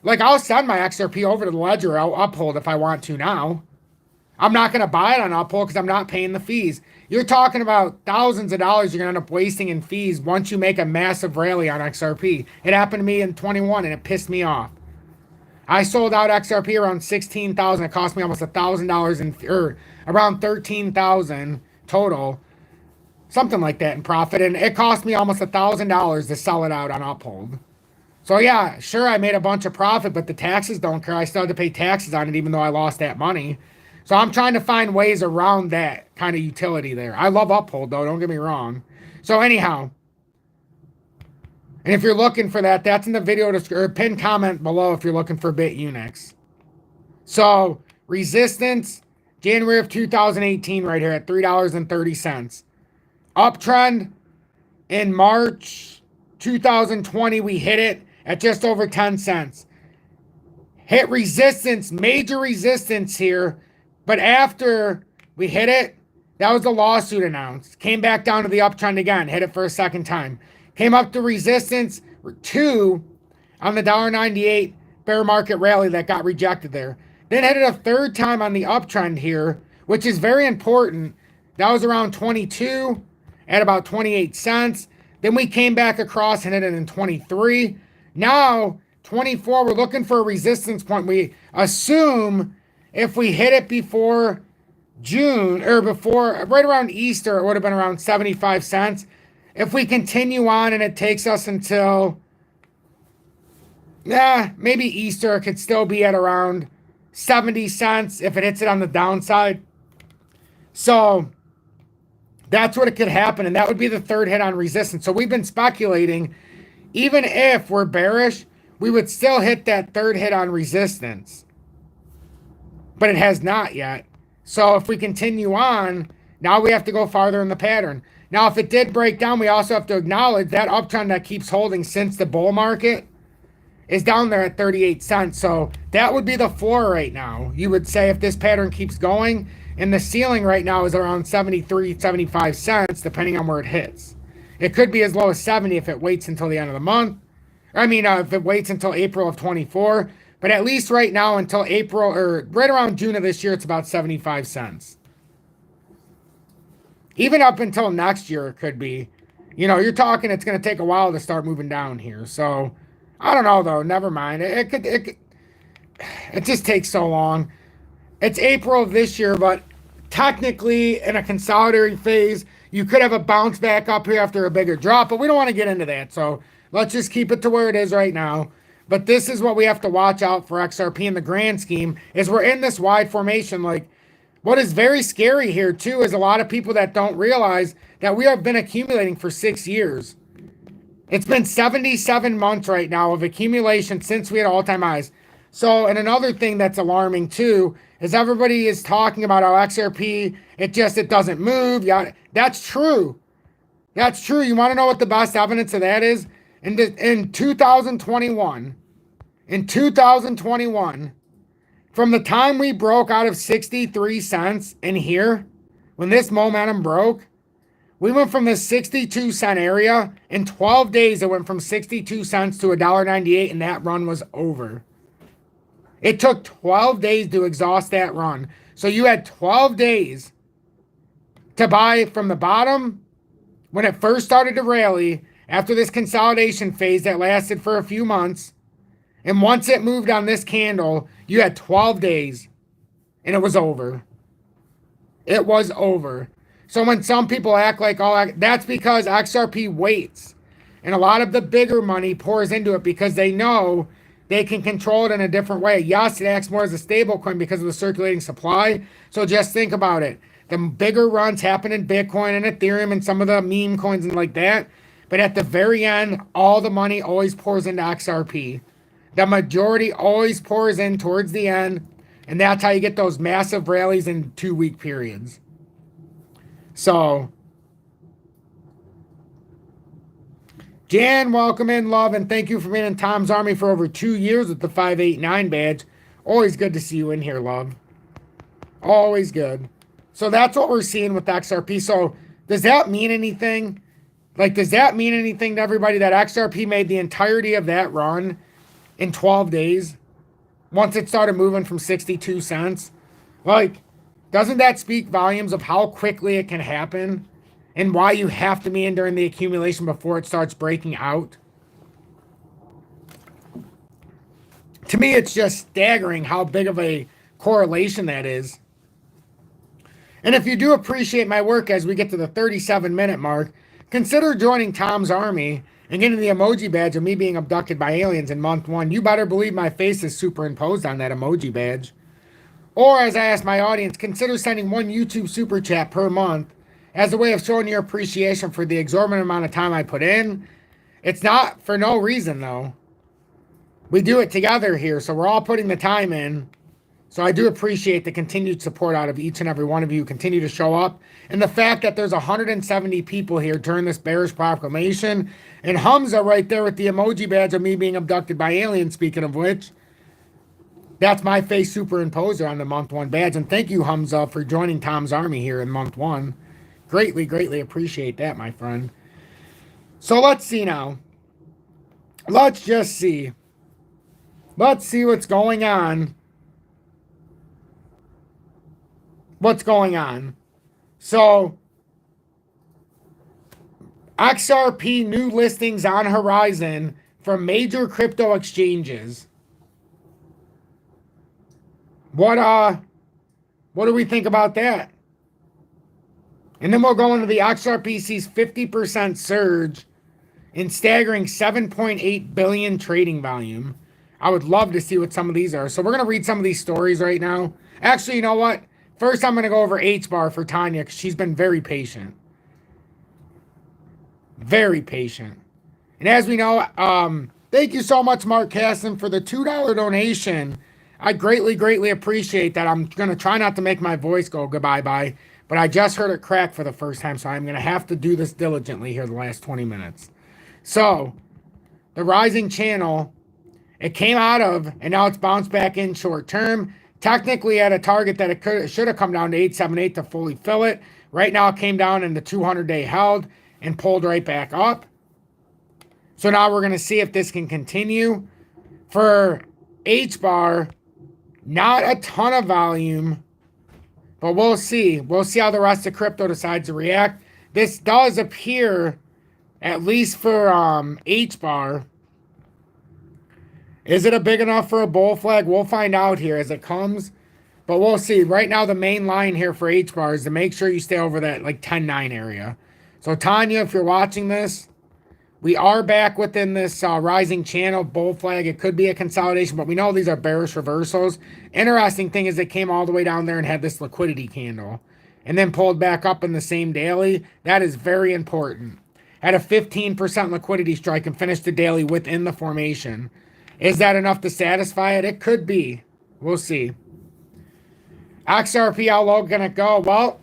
like, I'll send my XRP over to the ledger. I'll Uphold if I want to now. I'm not going to buy it on Uphold because I'm not paying the fees. You're talking about thousands of dollars you're going to end up wasting in fees once you make a massive rally on XRP. It happened to me in 21 and it pissed me off. I sold out XRP around $16,000. It cost me almost $1,000 or around $13,000 total. Something like that in profit. And it cost me almost $1,000 to sell it out on Uphold. So yeah, sure, I made a bunch of profit, but the taxes don't care. I still had to pay taxes on it even though I lost that money. So I'm trying to find ways around that kind of utility there. I love Uphold, though. Don't get me wrong. So anyhow, and if you're looking for that, that's in the video description, or pinned comment below if you're looking for BITUNIX. So resistance, January of 2018 right here at $3.30. Uptrend in March 2020, we hit it at just over 10 cents. Hit resistance, major resistance here. But after we hit it, that was the lawsuit announced. Came back down to the uptrend again. Hit it for a second time. Came up to resistance 2 on the $1.98 bear market rally that got rejected there. Then hit it a third time on the uptrend here, which is very important. That was around 22 at about 28 cents. Then we came back across and hit it in 23. Now, 24, we're looking for a resistance point. We assume if we hit it before June, or before, right around Easter, it would have been around 75 cents. If we continue on and it takes us until, maybe Easter, it could still be at around 70 cents if it hits it on the downside. So that's what it could happen, and that would be the third hit on resistance. So we've been speculating, even if we're bearish, we would still hit that third hit on resistance. But it has not yet. So if we continue on, now we have to go farther in the pattern. Now, if it did break down, we also have to acknowledge that uptrend that keeps holding since the bull market is down there at 38 cents. So that would be the floor right now. You would say if this pattern keeps going, and the ceiling right now is around 73, 75 cents, depending on where it hits. It could be as low as 70 if it waits until the end of the month. If it waits until April of 24. But at least right now until April, or right around June of this year, it's about 75 cents. Even up until next year, it could be. You're talking it's going to take a while to start moving down here. So, I don't know, though. Never mind. It just takes so long. It's April of this year, but technically in a consolidatory phase, you could have a bounce back up here after a bigger drop, but we don't want to get into that. So, let's just keep it to where it is right now. But this is what we have to watch out for XRP in the grand scheme, is we're in this wide formation. Like, what is very scary here, too, is a lot of people that don't realize that we have been accumulating for 6 years. It's been 77 months right now of accumulation since we had all-time highs. So, and another thing that's alarming, too, is everybody is talking about how XRP, it doesn't move. Yeah, that's true. That's true. You want to know what the best evidence of that is? In 2021, from the time we broke out of 63 cents in here, when this momentum broke, we went from the 62 cent area. In 12 days, it went from 62 cents to $1.98, and that run was over. It took 12 days to exhaust that run. So you had 12 days to buy from the bottom when it first started to rally after this consolidation phase that lasted for a few months. And once it moved on this candle, you had 12 days and it was over. It was over. So when some people act like, oh, that's because XRP waits. And a lot of the bigger money pours into it because they know they can control it in a different way. Yes, it acts more as a stable coin because of the circulating supply. So just think about it. The bigger runs happen in Bitcoin and Ethereum and some of the meme coins and like that. But at the very end, all the money always pours into XRP. The majority always pours in towards the end. And that's how you get those massive rallies in 2-week periods. So, Jan, welcome in, love, and thank you for being in Tom's Army for over 2 years with the 589 badge. Always good to see you in here, love. Always good. So that's what we're seeing with XRP. So does that mean anything? Like, does that mean anything to everybody that XRP made the entirety of that run in 12 days once it started moving from 62 cents? Like, doesn't that speak volumes of how quickly it can happen and why you have to be in during the accumulation before it starts breaking out? To me, it's just staggering how big of a correlation that is. And if you do appreciate my work as we get to the 37-minute mark, consider joining Tom's Army and getting the emoji badge of me being abducted by aliens in month 1. You better believe my face is superimposed on that emoji badge. Or, as I asked my audience, consider sending 1 YouTube super chat per month as a way of showing your appreciation for the exorbitant amount of time I put in. It's not for no reason, though. We do it together here, so we're all putting the time in. So I do appreciate the continued support out of each and every one of you who continue to show up. And the fact that there's 170 people here during this bearish proclamation. And Hamza right there with the emoji badge of me being abducted by aliens, speaking of which. That's my face superimposer on the month 1 badge. And thank you, Hamza, for joining Tom's Army here in month 1. Greatly, greatly appreciate that, my friend. So let's see now. Let's just see. Let's see what's going on. What's going on? So, XRP new listings on horizon from major crypto exchanges. What do we think about that? And then we'll go into the XRPC's 50% surge in staggering 7.8 billion trading volume. I would love to see what some of these are. So we're going to read some of these stories right now. Actually, you know what? First, I'm going to go over HBAR for Tanya because she's been very patient. Very patient. And as we know, thank you so much, Mark Casson, for the $2 donation. I greatly, greatly appreciate that. I'm going to try not to make my voice go goodbye-bye, but I just heard it crack for the first time, so I'm going to have to do this diligently here the last 20 minutes. So, the rising channel, it came out of, and now it's bounced back in short term. Technically at a target that it should have come down to 878 to fully fill it. Right now it came down in the 200-day held and pulled right back up. So now we're going to see if this can continue. For HBAR, not a ton of volume, but we'll see. We'll see how the rest of crypto decides to react. This does appear, at least for HBAR, is it a big enough for a bull flag? We'll find out here as it comes. But we'll see. Right now, the main line here for HBAR is to make sure you stay over that like 10.9 area. So, Tanya, if you're watching this, we are back within this rising channel bull flag. It could be a consolidation, but we know these are bearish reversals. Interesting thing is they came all the way down there and had this liquidity candle and then pulled back up in the same daily. That is very important. Had a 15% liquidity strike and finished the daily within the formation. Is that enough to satisfy it? It could be. We'll see. XRP, how low can it go? Well,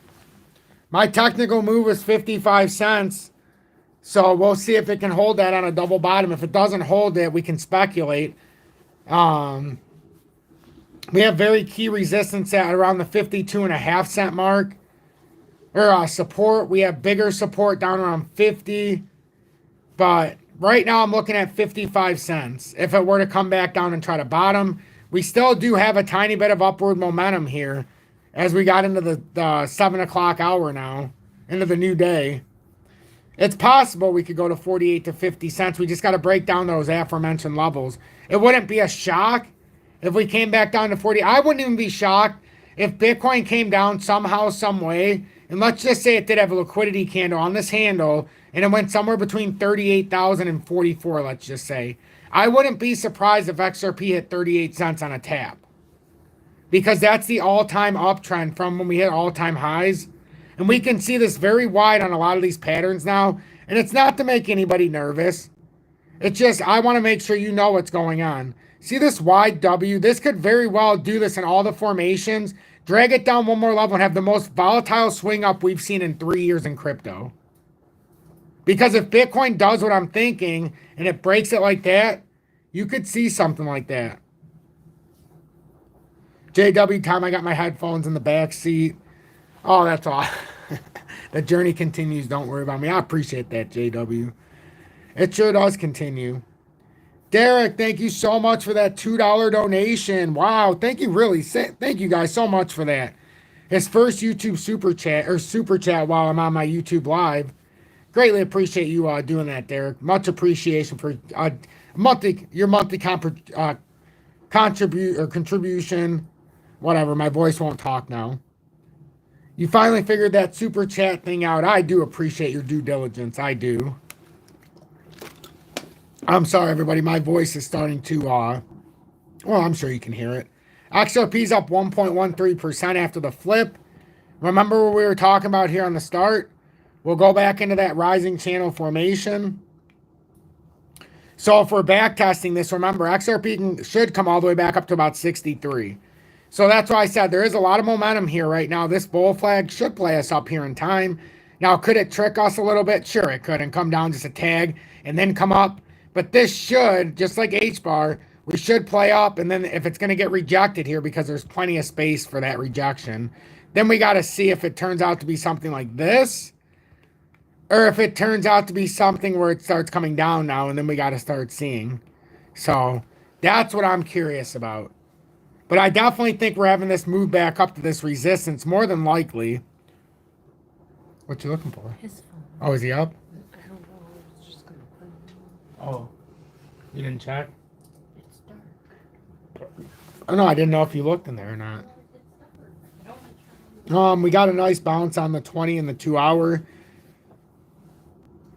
my technical move was 55 cents. So we'll see if it can hold that on a double bottom. If it doesn't hold it, we can speculate. We have very key resistance at around the 52.5 cent mark. Or support. We have bigger support down around 50. But right now I'm looking at 55 cents. If it were to come back down and try to bottom, we still do have a tiny bit of upward momentum here as we got into the 7 o'clock hour now, into the new day. It's possible we could go to 48 to 50 cents. We just got to break down those aforementioned levels. It wouldn't be a shock if we came back down to 40. I wouldn't even be shocked if Bitcoin came down somehow, some way, and let's just say it did have a liquidity candle on this handle, and it went somewhere between 38,000 and 44, let's just say. I wouldn't be surprised if XRP hit 38 cents on a tap, because that's the all-time uptrend from when we hit all-time highs. And we can see this very wide on a lot of these patterns now. And it's not to make anybody nervous. It's just, I want to make sure you know what's going on. See this wide W? This could very well do this in all the formations. Drag it down one more level and have the most volatile swing up we've seen in 3 years in crypto. Because if Bitcoin does what I'm thinking and it breaks it like that, you could see something like that. JW time, I got my headphones in the back seat. Oh, that's all. The journey continues. Don't worry about me. I appreciate that, JW. It sure does continue. Derek, thank you so much for that $2 donation. Wow, thank you, really. Thank you guys so much for that. His first YouTube super chat while I'm on my YouTube live. Greatly appreciate you doing that, Derek. Much appreciation for your monthly contribution. Whatever, my voice won't talk now. You finally figured that super chat thing out. I do appreciate your due diligence. I do. I'm sorry, everybody. My voice is starting to, well, I'm sure you can hear it. XRP's up 1.13% after the flip. Remember what we were talking about here on the start? We'll go back into that rising channel formation. So if we're back testing this, remember, XRP should come all the way back up to about 63. So that's why I said there is a lot of momentum here right now. This bull flag should play us up here in time. Now, could it trick us a little bit? Sure, it could, and come down just a tag and then come up. But this should, just like HBAR, we should play up. And then if it's going to get rejected here, because there's plenty of space for that rejection, then we got to see if it turns out to be something like this, or if it turns out to be something where it starts coming down now, and then we got to start seeing. So that's what I'm curious about. But I definitely think we're having this move back up to this resistance, more than likely. What you looking for? His phone. Oh, is he up? I don't know. I was just going to put him on. Oh. You didn't check? It's dark. Oh, no, I didn't know if you looked in there or not. We got a nice bounce on the 20 and the 2 hour.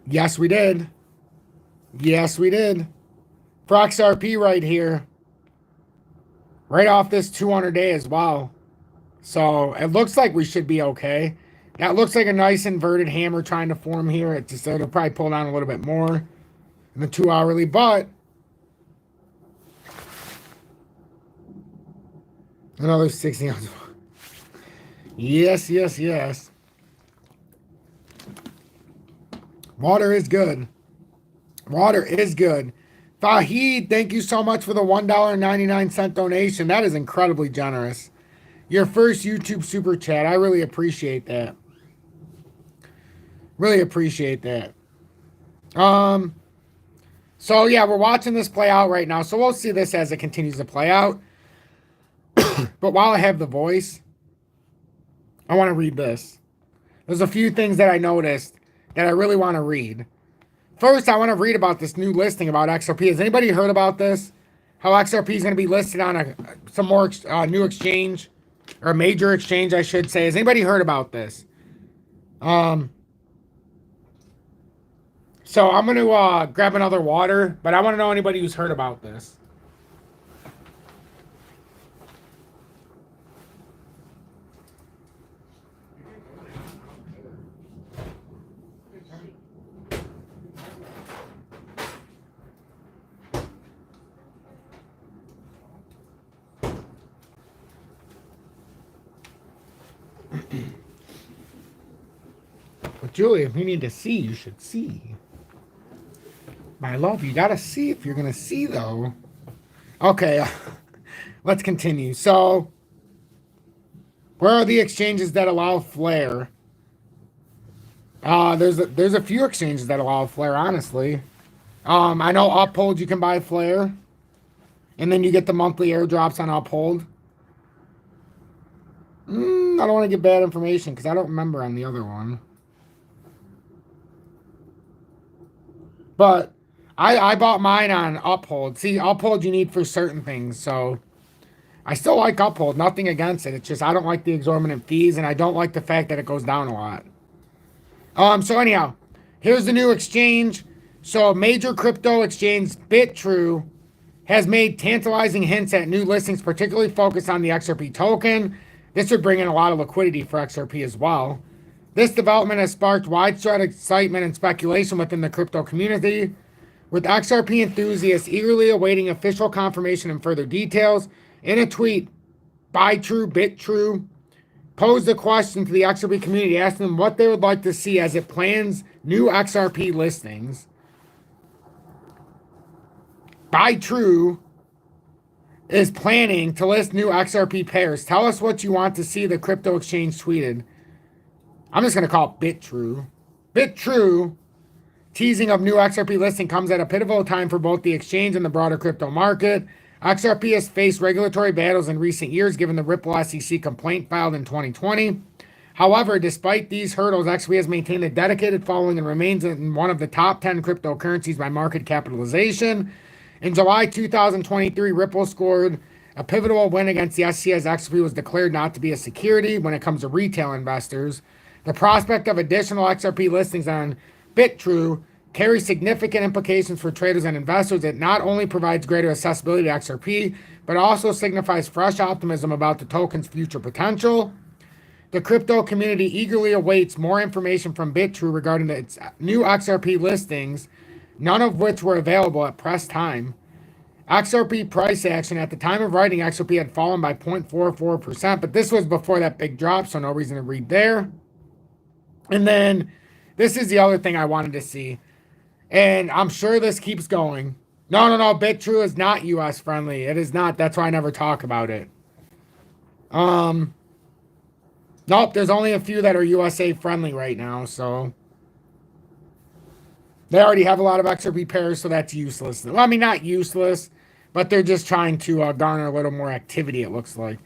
Yes, we did. Yes, we did. For XRP right here. Right off this 200 day as well. So it looks like we should be okay. That looks like a nice inverted hammer trying to form here. It'll probably pull down a little bit more in the 2 hourly, but another 60 ounce. Yes, yes, yes. Water is good. Water is good. Fahid, thank you so much for the $1.99 donation. That is incredibly generous. Your first YouTube super chat. I really appreciate that. Really appreciate that. So yeah, we're watching this play out right now. So we'll see this as it continues to play out. But while I have the voice, I want to read this. There's a few things that I noticed that I really want to read. First, I want to read about this new listing about XRP. Has anybody heard about this? How XRP is going to be listed on some more new exchange, or a major exchange, I should say. Has anybody heard about this? So I'm going to grab another water, but I want to know anybody who's heard about this. But Julie, if you need to see, you should see. My love, you gotta see if you're gonna see though. Okay, let's continue. So, where are the exchanges that allow flare? There's a few exchanges that allow flare, honestly. I know Uphold you can buy flare, and then you get the monthly airdrops on Uphold. I don't want to get bad information because I don't remember on the other one. But I bought mine on Uphold. See, Uphold you need for certain things, so I still like Uphold. Nothing against it. It's just I don't like the exorbitant fees, and I don't like the fact that it goes down a lot. So anyhow, here's the new exchange. So major crypto exchange BitTrue has made tantalizing hints at new listings, particularly focused on the XRP token. This would bring in a lot of liquidity for XRP as well. This development has sparked widespread excitement and speculation within the crypto community, with XRP enthusiasts eagerly awaiting official confirmation and further details. In a tweet, BitTrue posed a question to the XRP community, asking them what they would like to see as it plans new XRP listings. BITUNIX is planning to list new XRP pairs. Tell us what you want to see, the crypto exchange tweeted. I'm just going to call it BitTrue. BitTrue teasing of new XRP listing comes at a pivotal time for both the exchange and the broader crypto market. XRP has faced regulatory battles in recent years, given the Ripple SEC complaint filed in 2020. However, despite these hurdles, XRP has maintained a dedicated following and remains in one of the top 10 cryptocurrencies by market capitalization. In July 2023, Ripple scored a pivotal win against the SEC as XRP was declared not to be a security when it comes to retail investors. The prospect of additional XRP listings on BitTrue carries significant implications for traders and investors. It not only provides greater accessibility to XRP, but also signifies fresh optimism about the token's future potential. The crypto community eagerly awaits more information from BitTrue regarding its new XRP listings, none of which were available at press time. XRP price action at the time of writing, XRP had fallen by 0.44%, but this was before that big drop, so no reason to read there. And then this is the other thing I wanted to see. And I'm sure this keeps going. No, BitTrue is not US friendly. It is not. That's why I never talk about it. Nope, there's only a few that are USA friendly right now, so they already have a lot of XRP pairs, so that's useless. Well, I mean, not useless, but they're just trying to garner a little more activity, it looks like.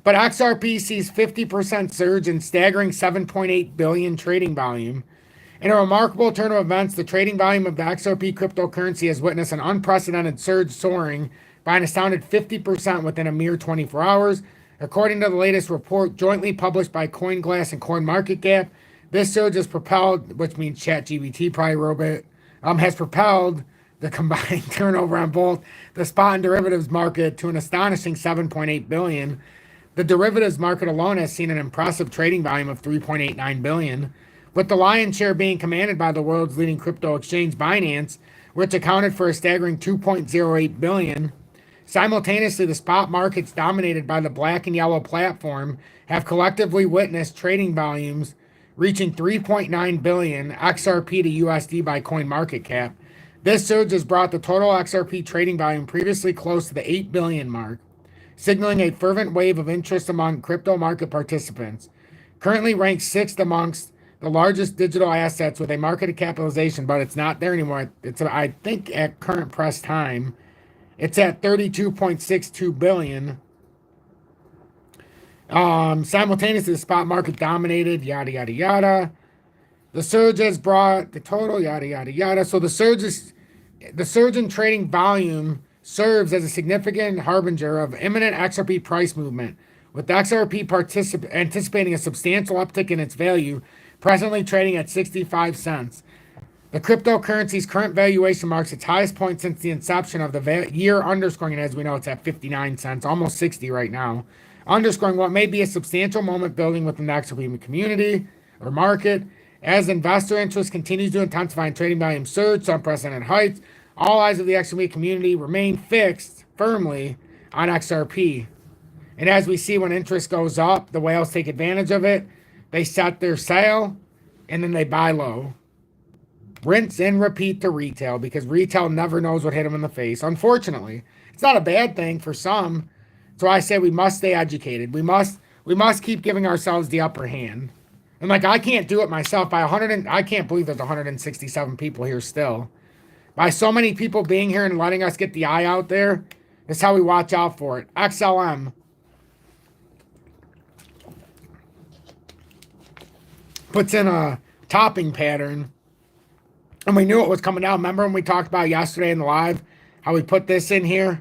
But XRP sees 50% surge in staggering 7.8 billion trading volume. In a remarkable turn of events, the trading volume of the XRP cryptocurrency has witnessed an unprecedented surge, soaring by an astounded 50% within a mere 24 hours. According to the latest report jointly published by CoinGlass and CoinMarketCap, this surge has propelled, which means ChatGPT probably wrote it, has propelled the combined turnover on both the spot and derivatives market to an astonishing 7.8 billion. The derivatives market alone has seen an impressive trading volume of 3.89 billion. With the lion's share being commanded by the world's leading crypto exchange, Binance, which accounted for a staggering 2.08 billion. Simultaneously, the spot markets dominated by the black and yellow platform have collectively witnessed trading volumes reaching 3.9 billion XRP to USD by CoinMarketCap. This surge has brought the total XRP trading volume previously close to the 8 billion mark, signaling a fervent wave of interest among crypto market participants. Currently ranked 6th amongst the largest digital assets with a market capitalization, but it's not there anymore. It's, I think, at current press time, it's at 32.62 billion. Simultaneously, the spot market dominated, yada, yada, yada. The surge has brought the total, yada, yada, yada. So the surge in trading volume serves as a significant harbinger of imminent XRP price movement, with XRP anticipating a substantial uptick in its value, presently trading at 65 cents. The cryptocurrency's current valuation marks its highest point since the inception of the year, underscoring, and as we know, it's at 59 cents, almost 60 right now, underscoring what may be a substantial moment building within the XRP community or market. As investor interest continues to intensify and trading volume surge to unprecedented heights, all eyes of the XRP community remain fixed firmly on XRP. And as we see, when interest goes up, the whales take advantage of it. They set their sail, and then they buy low. rinse and repeat to retail, because retail never knows what hit them in the face. Unfortunately, it's not a bad thing for some. So I say we must stay educated. We must keep giving ourselves the upper hand. And like, I can't do it myself. I can't believe there's 167 people here still. By so many people being here and letting us get the eye out there, that's how we watch out for it. XLM puts in a topping pattern, and we knew it was coming down. Remember when we talked about yesterday in the live how we put this in here?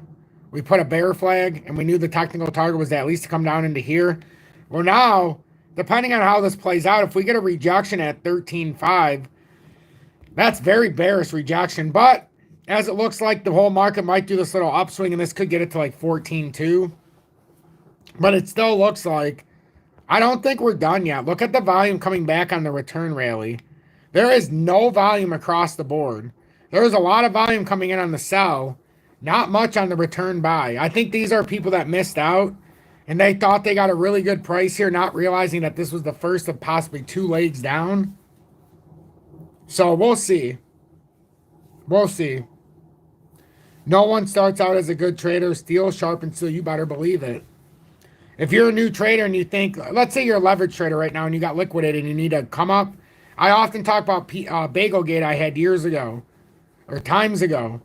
We put a bear flag, and we knew the technical target was at least to come down into here. Well, now, depending on how this plays out, if we get a rejection at 13.5, that's very bearish rejection. But as it looks like the whole market might do this little upswing, and this could get it to like 14.2. But it still looks like, I don't think we're done yet. Look at the volume coming back on the return rally. There is no volume across the board. There is a lot of volume coming in on the sell, not much on the return buy. I think these are people that missed out, and they thought they got a really good price here, not realizing that this was the first of possibly 2 legs down. So we'll see. We'll see. No one starts out as a good trader. Steel, sharp, and steel. You better believe it. If you're a new trader and you think, let's say you're a leverage trader right now and you got liquidated and you need to come up. I often talk about Bagelgate I had years ago, or times ago.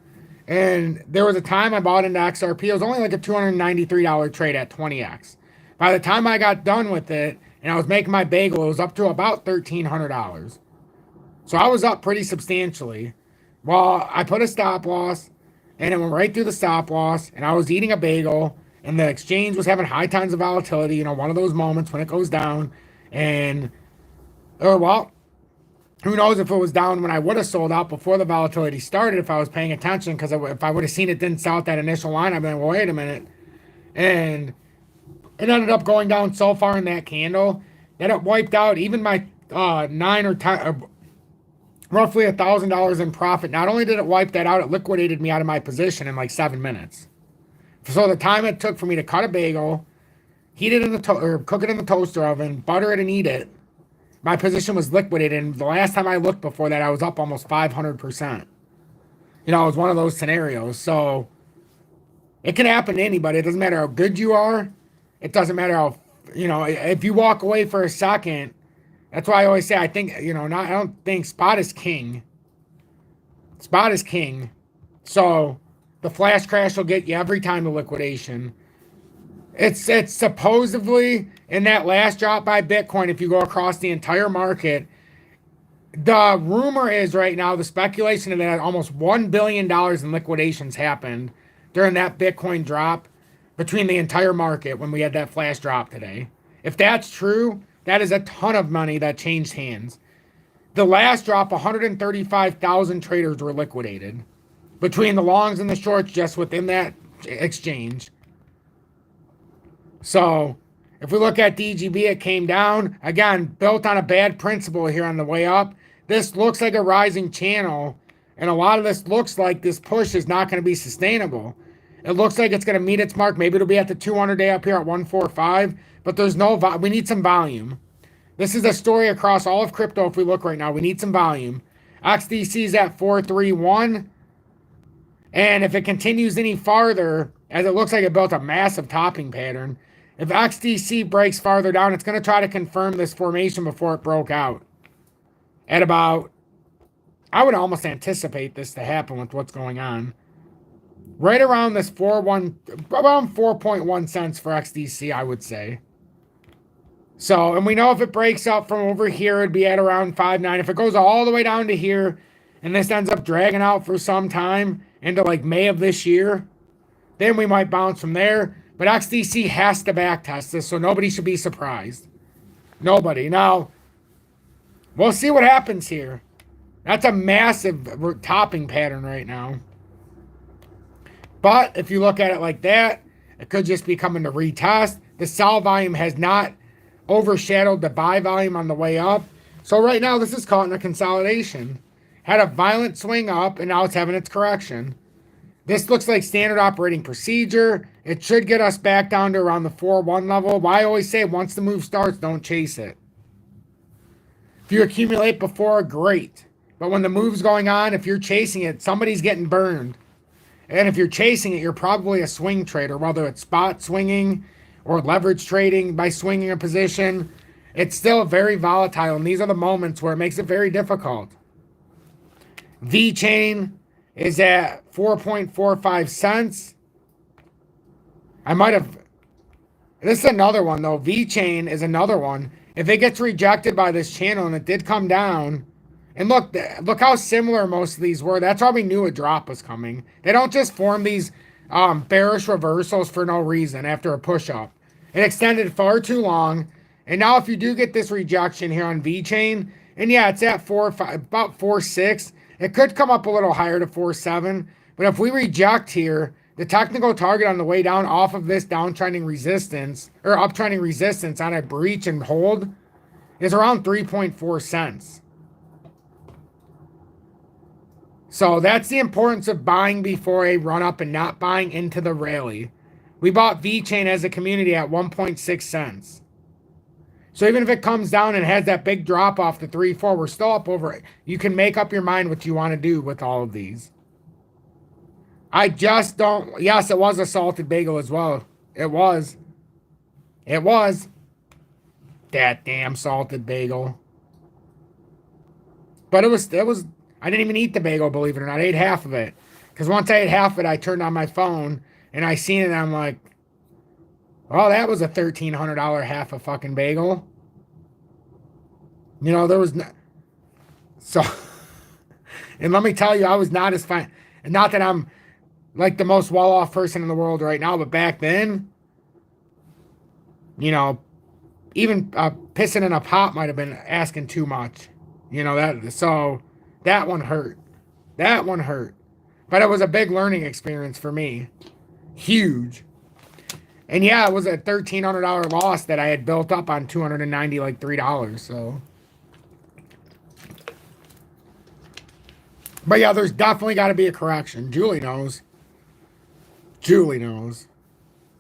And there was a time I bought into XRP. It was only like a $293 trade at 20x. By the time I got done with it and I was making my bagel, it was up to about $1,300. So I was up pretty substantially. Well, I put a stop loss, and it went right through the stop loss, and I was eating a bagel, and the exchange was having high times of volatility, you know, one of those moments when it goes down. And, well, who knows if it was down when I would have sold out before the volatility started if I was paying attention, because if I would have seen it didn't sell at that initial line, I'd been, well, wait a minute. And it ended up going down so far in that candle that it wiped out even my 9 or 10, roughly $1,000 in profit. Not only did it wipe that out, it liquidated me out of my position in like 7 minutes. So the time it took for me to cut a bagel, heat it in the or cook it in the toaster oven, butter it, and eat it, my position was liquidated. And the last time I looked before that, I was up almost 500%. You know, it was one of those scenarios. So it can happen to anybody. It doesn't matter how good you are. It doesn't matter how, you know, if you walk away for a second. That's why I always say, I think, you know, I don't think spot is king. Spot is king. So the flash crash will get you every time the liquidation. It's supposedly in that last drop by Bitcoin, if you go across the entire market, the rumor is right now, the speculation is that almost $1 billion in liquidations happened during that Bitcoin drop between the entire market when we had that flash drop today. If that's true, that is a ton of money that changed hands. The last drop, 135,000 traders were liquidated between the longs and the shorts just within that exchange. So if we look at DGB, it came down. Again, built on a bad principle here on the way up. This looks like a rising channel, and a lot of this looks like this push is not going to be sustainable. It looks like it's going to meet its mark. Maybe it'll be at the 200-day up here at 145, but there's no we need some volume. This is a story across all of crypto. If we look right now, we need some volume. XDC is at 431, and if it continues any farther, as it looks like it built a massive topping pattern, if XDC breaks farther down, it's going to try to confirm this formation before it broke out. At about, I would almost anticipate this to happen with what's going on. Right around this around 4.1 cents for XDC, I would say. So, and we know if it breaks up from over here, it'd be at around 5.9. If it goes all the way down to here, and this ends up dragging out for some time into like May of this year, then we might bounce from there. But XDC has to backtest this, so nobody should be surprised. Nobody. Now, we'll see what happens here. That's a massive topping pattern right now. But if you look at it like that, it could just be coming to retest. The sell volume has not overshadowed the buy volume on the way up. So right now, this is caught in a consolidation. Had a violent swing up, and now it's having its correction. This looks like standard operating procedure. It should get us back down to around the 4.1 level. But I always say, once the move starts, don't chase it. If you accumulate before, great. But when the move's going on, if you're chasing it, somebody's getting burned. And if you're chasing it, you're probably a swing trader, whether it's spot swinging or leverage trading by swinging a position. It's still very volatile, and these are the moments where it makes it very difficult. V-Chain is at 4.45 cents. I might have... This is another one, though. V-Chain is another one. If it gets rejected by this channel, and it did come down... And look how similar most of these were. That's why we knew a drop was coming. They don't just form these bearish reversals for no reason after a push-up. It extended far too long. And now if you do get this rejection here on V-Chain, and yeah, it's at 4.5, about 4.6. It could come up a little higher to 4.7. But if we reject here, the technical target on the way down off of this downtrending resistance, or uptrending resistance on a breach and hold, is around 3.4 cents. So that's the importance of buying before a run up and not buying into the rally. We bought V-Chain as a community at 1.6 cents. So even if it comes down and has that big drop off to 3.4, we're still up over it. You can make up your mind what you want to do with all of these. I just don't... Yes, it was a salted bagel as well. It was. It was. That damn salted bagel. But it was... I didn't even eat the bagel, believe it or not. I ate half of it. Because once I ate half of it, I turned on my phone, and I seen it, and I'm like, well, that was a $1,300 half a fucking bagel. You know, there was no... So... And let me tell you, I was not as fine... And not that I'm, like, the most well-off person in the world right now, but back then, you know, even pissing in a pot might have been asking too much. You know, that... So... That one hurt. That one hurt. But it was a big learning experience for me. Huge. And yeah, it was a $1,300 loss that I had built up on $293, so. But yeah, there's definitely got to be a correction. Julie knows. Julie knows.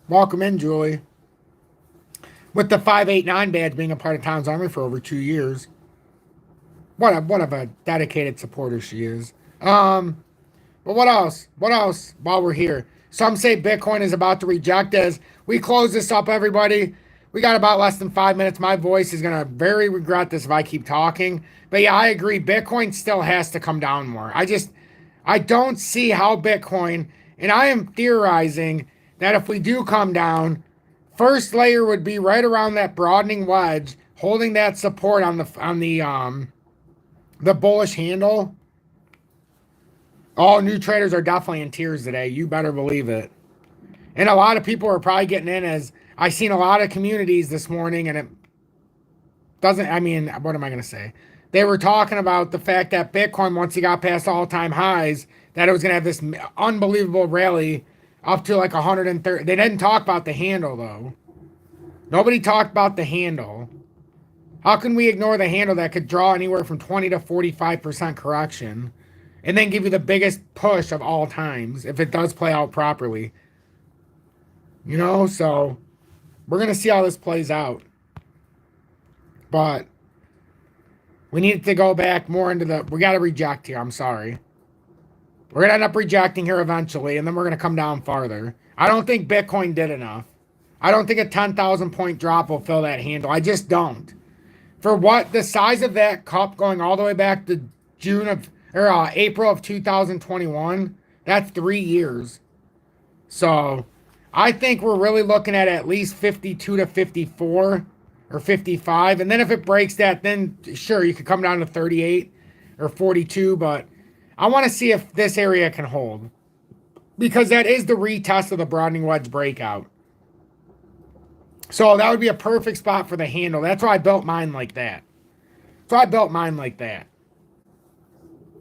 Welcome in, Julie. With the 589 badge being a part of Tom's Army for over 2 years. What a dedicated supporter she is. But what else? What else while we're here? Some say Bitcoin is about to reject us. We close this up, everybody. We got about less than 5 minutes. My voice is going to very regret this if I keep talking. But yeah, I agree. Bitcoin still has to come down more. I don't see how Bitcoin, and I am theorizing that if we do come down, first layer would be right around that broadening wedge, holding that support on the bullish handle. All new traders are definitely in tears today. You better believe it. And a lot of people are probably getting in as... I've seen a lot of communities this morning, and it doesn't... I mean, what am I going to say? They were talking about the fact that Bitcoin, once he got past all-time highs, that it was going to have this unbelievable rally up to like 130. They didn't talk about the handle, though. Nobody talked about the handle. How can we ignore the handle that could draw anywhere from 20 to 45% correction and then give you the biggest push of all times if it does play out properly? You know, so we're going to see how this plays out. But we need to go back more into the... We got to reject here. I'm sorry. We're going to end up rejecting here eventually, and then we're going to come down farther. I don't think Bitcoin did enough. I don't think a 10,000 point drop will fill that handle. I just don't. For what the size of that cup going all the way back to April of 2021, that's 3 years. So I think we're really looking at least 52 to 54 or 55. And then if it breaks that, then sure, you could come down to 38 or 42. But I want to see if this area can hold, because that is the retest of the broadening wedge breakout. So that would be a perfect spot for the handle. That's why I built mine like that.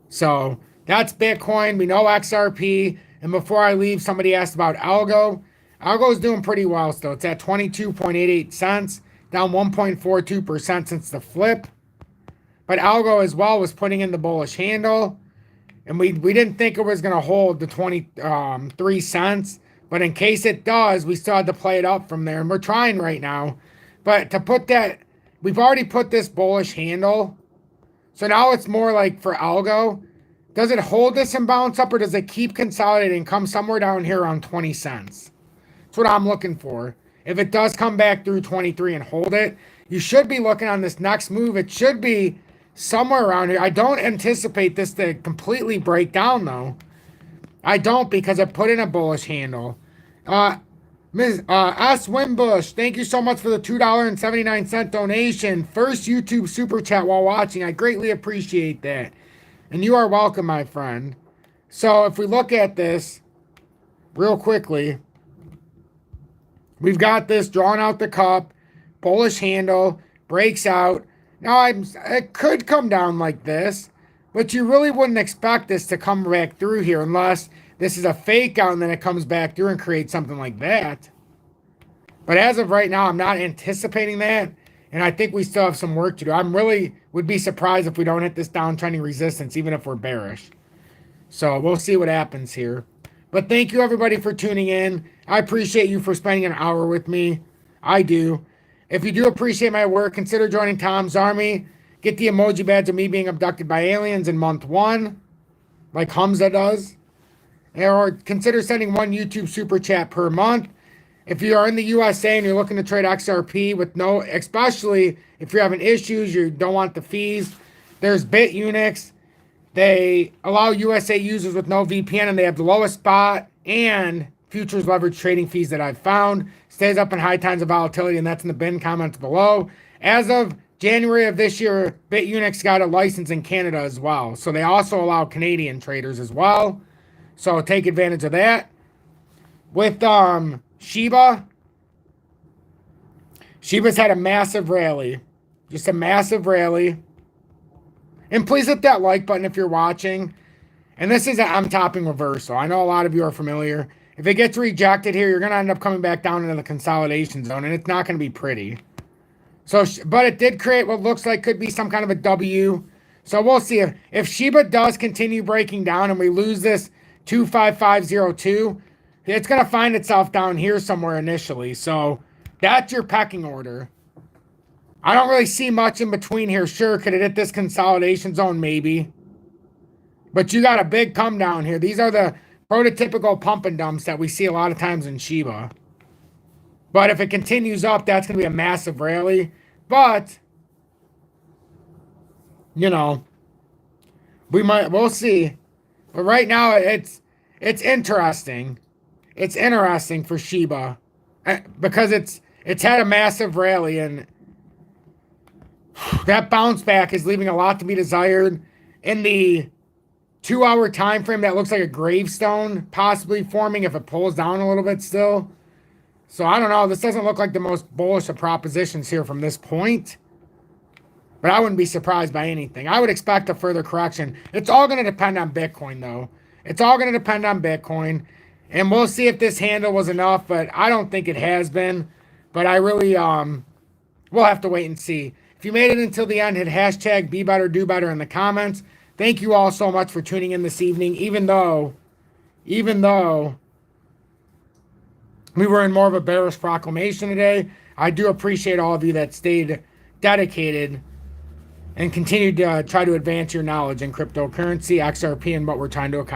So that's Bitcoin. We know XRP. And before I leave, somebody asked about Algo. Algo is doing pretty well still. It's at 22.88 cents, down 1.42% since the flip. But Algo as well was putting in the bullish handle. And we didn't think it was going to hold the 23 cents. But in case it does, we still had to play it up from there. And we're trying right now. But to put that, we've already put this bullish handle. So now it's more like for algo. Does it hold this and bounce up, or does it keep consolidating and come somewhere down here around 20 cents? That's what I'm looking for. If it does come back through 23 and hold it, you should be looking on this next move. It should be somewhere around here. I don't anticipate this to completely break down, though. I don't, because it put in a bullish handle. Ms. S. Wimbush, thank you so much for the $2.79 donation. First YouTube super chat while watching. I greatly appreciate that. And you are welcome, my friend. So if we look at this real quickly, we've got this drawn out the cup, bullish handle, breaks out. Now it could come down like this, but you really wouldn't expect this to come back through here unless this is a fake out and then it comes back through and creates something like that. But as of right now, I'm not anticipating that. And I think we still have some work to do. I'm really would be surprised if we don't hit this downtrending resistance, even if we're bearish. So we'll see what happens here. But thank you, everybody, for tuning in. I appreciate you for spending an hour with me. I do. If you do appreciate my work, consider joining Tom's Army. Get the emoji badge of me being abducted by aliens in month 1, like Hamza does. Or consider sending 1 YouTube super chat per month. If you are in the USA and you're looking to trade XRP with no, especially if you're having issues, you don't want the fees, there's BITUNIX. They allow USA users with no VPN, and they have the lowest spot and futures leverage trading fees that I've found. Stays up in high times of volatility, and that's in the bin comments below. As of January of this year, BITUNIX got a license in Canada as well. So they also allow Canadian traders as well. So take advantage of that. With Shiba, Shiba's had a massive rally. Just a massive rally. And please hit that like button if you're watching. And this is an M-topping reversal. I know a lot of you are familiar. If it gets rejected here, you're going to end up coming back down into the consolidation zone, and it's not going to be pretty. So, but it did create what looks like could be some kind of a W. So we'll see. If Shiba does continue breaking down and we lose this 25502, it's going to find itself down here somewhere initially. So that's your pecking order. I don't really see much in between here. Sure, could it hit this consolidation zone? Maybe. But you got a big come down here. These are the prototypical pump and dumps that we see a lot of times in Shiba. But if it continues up, that's going to be a massive rally. But, you know, we'll see. But right now, it's interesting. It's interesting for Shiba because it's had a massive rally, and that bounce back is leaving a lot to be desired. In the 2-hour time frame, that looks like a gravestone possibly forming if it pulls down a little bit still. So I don't know. This doesn't look like the most bullish of propositions here from this point. But I wouldn't be surprised by anything. I would expect a further correction. It's all going to depend on Bitcoin, though. It's all going to depend on Bitcoin. And we'll see if this handle was enough, but I don't think it has been. But I really, we'll have to wait and see. If you made it until the end, hit hashtag be better, do better in the comments. Thank you all so much for tuning in this evening, even though we were in more of a bearish proclamation today. I do appreciate all of you that stayed dedicated and continued to try to advance your knowledge in cryptocurrency, XRP, and what we're trying to accomplish.